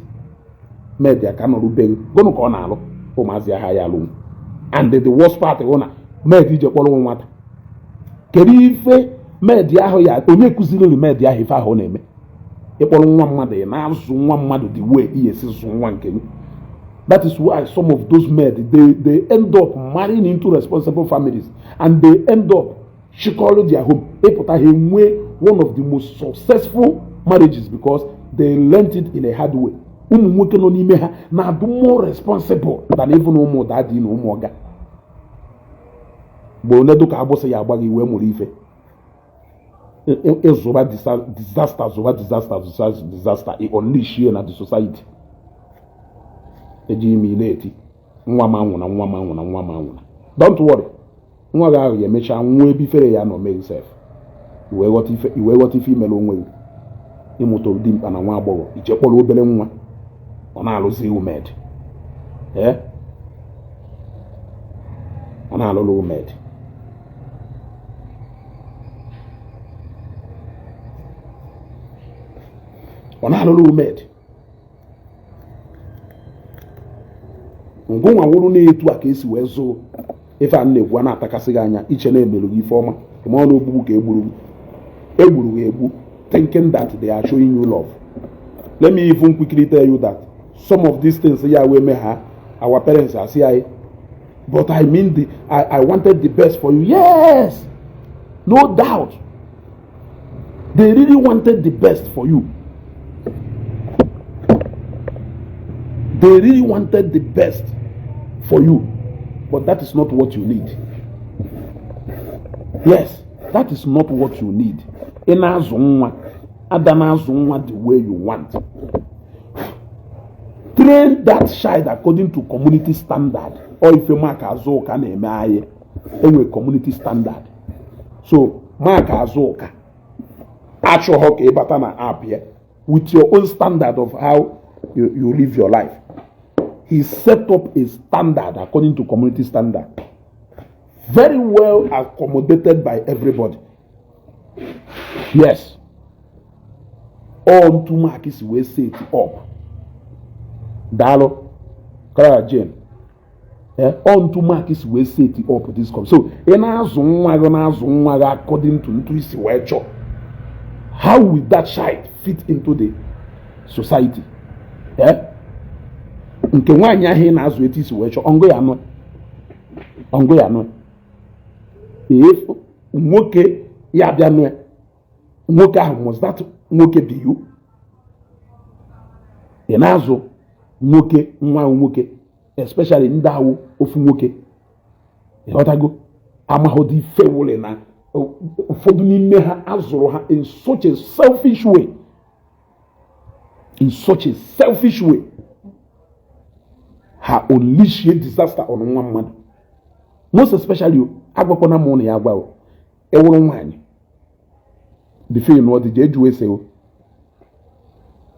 Media cannot be gonna call now. Omazia Hayalum. And the worst part of media following what? Kerife media hoya, only kuzino media if I honeme. Upon one mother, and I'm one mother the way he is one can. That is why some of those men they end up marrying into responsible families and they end up she called their home. One of the most successful marriages because they learned it in a hard way. Now do more responsible than even more daddy no more. Bonedo Cabo say Abagi we morife. Over disaster. It unleash here in the society. Don't worry. Nwa ga ya mecha nwa ebifere ya no make self iwe ghọta ife imele onwe ịmụta dị mkpa na nwa agbọghọ ichekpọrọ obere nwa ọ na-alụzi umed ọ na-alụrụ umed ngụnwa wụrụ na-etu a ka esi wee zoo ife a na-egwu a na-atakasị gị anya iche na-emerụ gị ife ọma ma ọ na-ogbugbu ka egburu gị egbu, thinking that they are showing you love. Let me even quickly tell you that some of these things our parents are saying, but I mean I wanted the best for you. Yes, no doubt. They really wanted the best for you. They really wanted the best for you. But that is not what you need. Yes, that is not what you need. The way you want. Train that child according to community standard. Or if you mark azoka na-eme enwe community standard. So mark azoka actual hockey ịbata na app here with your own standard of how you live your life. He set up a standard according to community standard. Very well accommodated by everybody. Yes. All to mark is we set it up. Dalo, Kara Jane. On to mark is we set it up this come. So according to his nature. How will that child fit into the society? Nke nwanyị ahụ na-azụ etu isi wee chọọ ongo ya anọ nwoke ya bịa nụ nwoke ahụ must that nwoke be you? Ị na-azụ nwoke nwa nwoke especially ndị ahụ ofu nwoke ịghọtago amahụdị ife wụle na ụfọdụ n'ime ha azụrụ ha in such a selfish way. In such a selfish way. Ha unleash a disaster on nwa mmadụ. Most especially agwakwana m na ya agwa ewuru nwanyị the film what the jeju ese o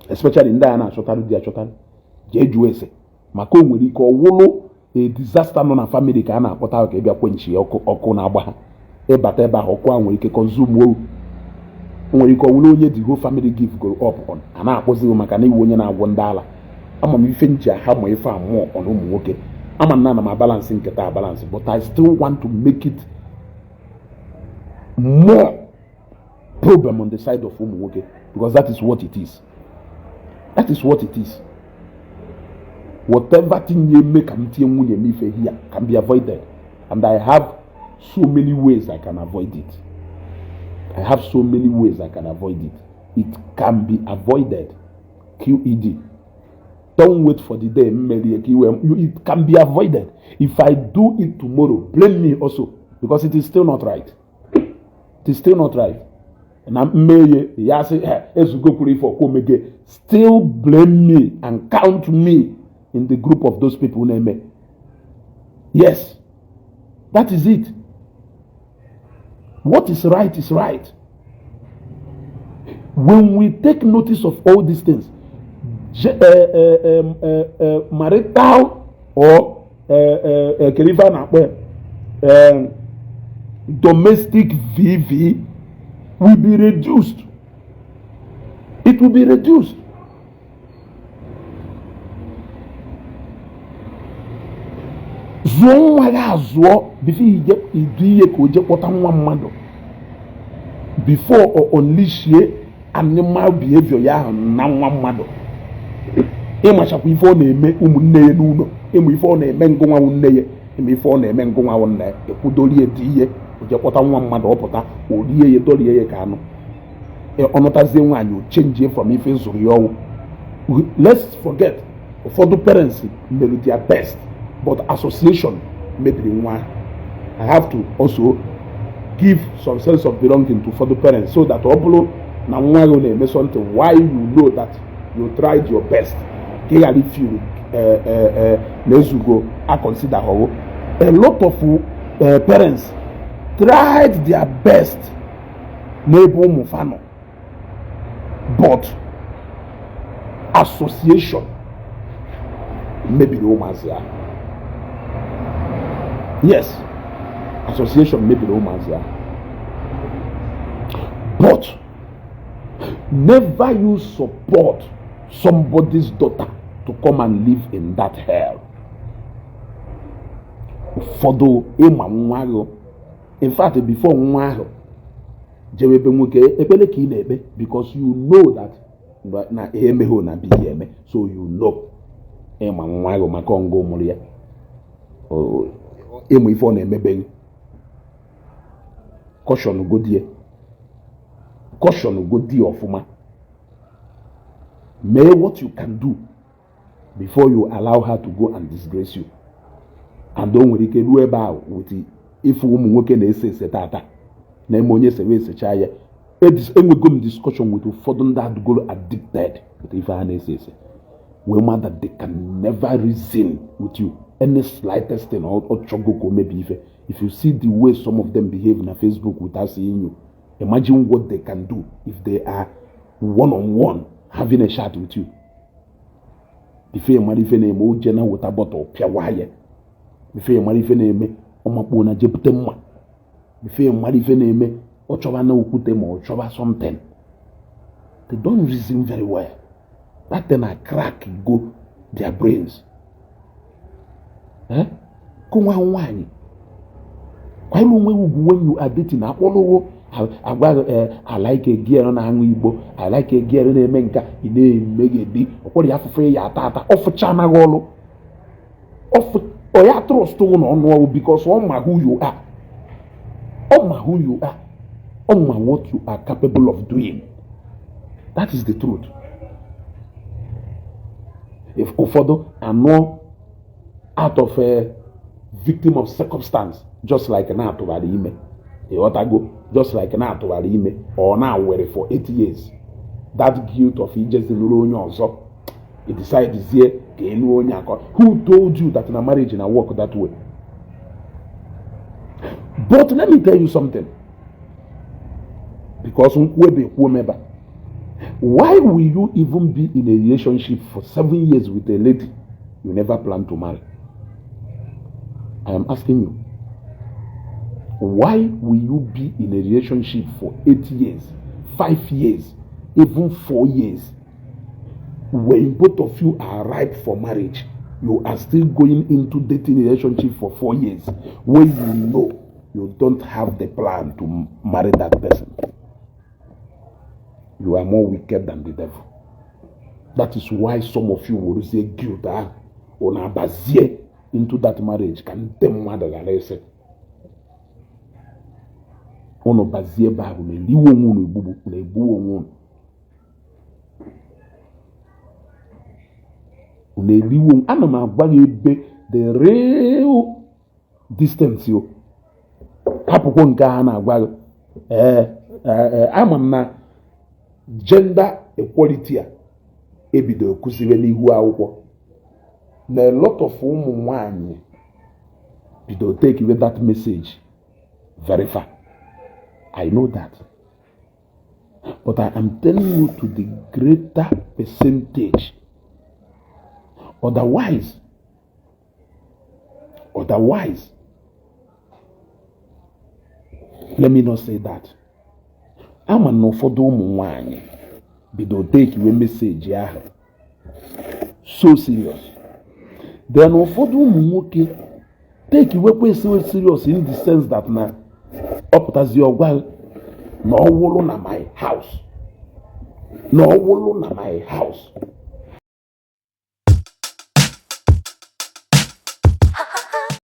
especially ndị a na-achọtarụ di achọtarụ jeju ese maka o nwere ike ọwụlụ a disaster nọ na family ka a na-akpọta ka ịbịa kwenchi ọkụ na-agba ha ịbata ebe ahụ ọkụ a nwere ike consume o nwere ike ọwụlụ onye the whole family give go up on a na-akpọzi maka na iwu onye na-agwọ ndị ala ama m ife nji ha ma ife amụọ ọnụ ụmụ nwoke ama na m balance nketa balance but I still want to make it more problem on the side of ụmụ nwoke because that is what it is. That is what it is. Whatever thing you make here can be avoided, and I have so many ways I can avoid it. I have so many ways I can avoid it. It can be avoided. QED. Don't wait for the day. It can be avoided. If I do it tomorrow, blame me also because it is still not right. It is still not right. And still blame me and count me in the group of those people who name. Yes, that is it. What is right is right. When we take notice of all these things, marital or domestic VV will be reduced. It will be reduced. Before or unleash animal behavior ya na nwa mmadụ ịmachakwa ife ọ na-eme ụmụnne ya n'ụlọ ịmụ ife ọ na-eme ngụnwa nne ya ịmụ ife ọ na-eme ngụnwa nne ya ekwudolie dị ihe ojekpọta nwa mmadụ ọpụta orie ya dolie ya ka anụ ọnụtazie nwaanyị o change from ife zụrụ ya ọwụ. Let's forget ụfọdụ parents mere their best but association mebiri nwa. I have to also give some sense of belonging to for the parents so that obolo na nwa go na something why you know that you tried your best clearly feel mezugo I consider how a lot of parents tried their best n'ebe mufano but association maybe the woman's here. Yes, association maybe the woman's here. But never you support somebody's daughter to come and live in that hell. ụfọdụ ịma nwa ahụ. In fact, before nwa ahụ jewe ebe nwoke ekpere ka ị na-ekpe because you know that na ihe emeghe na biya eme, so you know ịma nwa ahụ maka ọngụ mụrụ ya ịmụ ife ọ na-emebeghị. Caution godie ọfụma. May what you can do before you allow her to go and disgrace you. And don't nwere ike ruo ebe ahụ with ife ụmụ nwoke na-ese ese tata na eme onye sewe esecha ya. Enwego m discussion with ụfọdụ ndị adịgoro addicted with ife ha na-ese ese. We know that they can never reason with you any slightest thing or chogo ko maybe if you see the way some of them behave na Facebook without seeing you, imagine what they can do if they are one-on-one having a chat with you. If you are ife na-eme o jena water bottle pịawa ya. If you are ife na-eme ọmakpọ na jepụta mma. If you are ife na-eme ọ chọba na okwute ma ọ chọba something. They don't reason very well. That then I crack go their brains. When you are dating, I like a gear on Igbo, I like a gear in a menka, in a mega D, what do you have to say? Off a chana rolo, off or ya throw stone on wall because on my who you are, on my who you are, on my what you are capable of doing. That is the truth. If ụfọdụ anọ out of a victim of circumstance, just like na atụbara ime, ịghọtago, just like na atụbara ime, or na were for 8 years, that guilt of ijezi lụrụ onye ọzọ, you decide zie ka enu onye akọ. Who told you that na marriage na work that way? But let me tell you something, because nkwebe kwuo meba. Why will you even be in a relationship for 7 years with a lady you never plan to marry? I am asking you. Why will you be in a relationship for 8 years, 5 years, even 4 years? When both of you are ripe for marriage, you are still going into dating relationship for 4 years, when you know you don't have the plan to marry that person. You are more wicked than the devil. That is why some of you will say guilt on a bazie into that marriage. Can them mother say on a bazie ba ne liwo ngunu bubu ne buwo ngunu ne liwo ana ma gba ebe the real distance yo hapụkwo nke a na-agwa ama m na gender equality ebido kuzibe n'ihu akwụkwọ na a lot of ụmụ nwanyị bido take away that message very far. I know that, but I am telling you to the greater percentage. Otherwise, let me not say that. I'm an ụfọdụ ụmụ nwanyị bido take away message ahụ so serious. Then ụfọdụ ụmụ nwoke take away so serious in the sense that na ọpụtazi ọgwa na ọwụlụ na my house, na ọwụlụ na my house.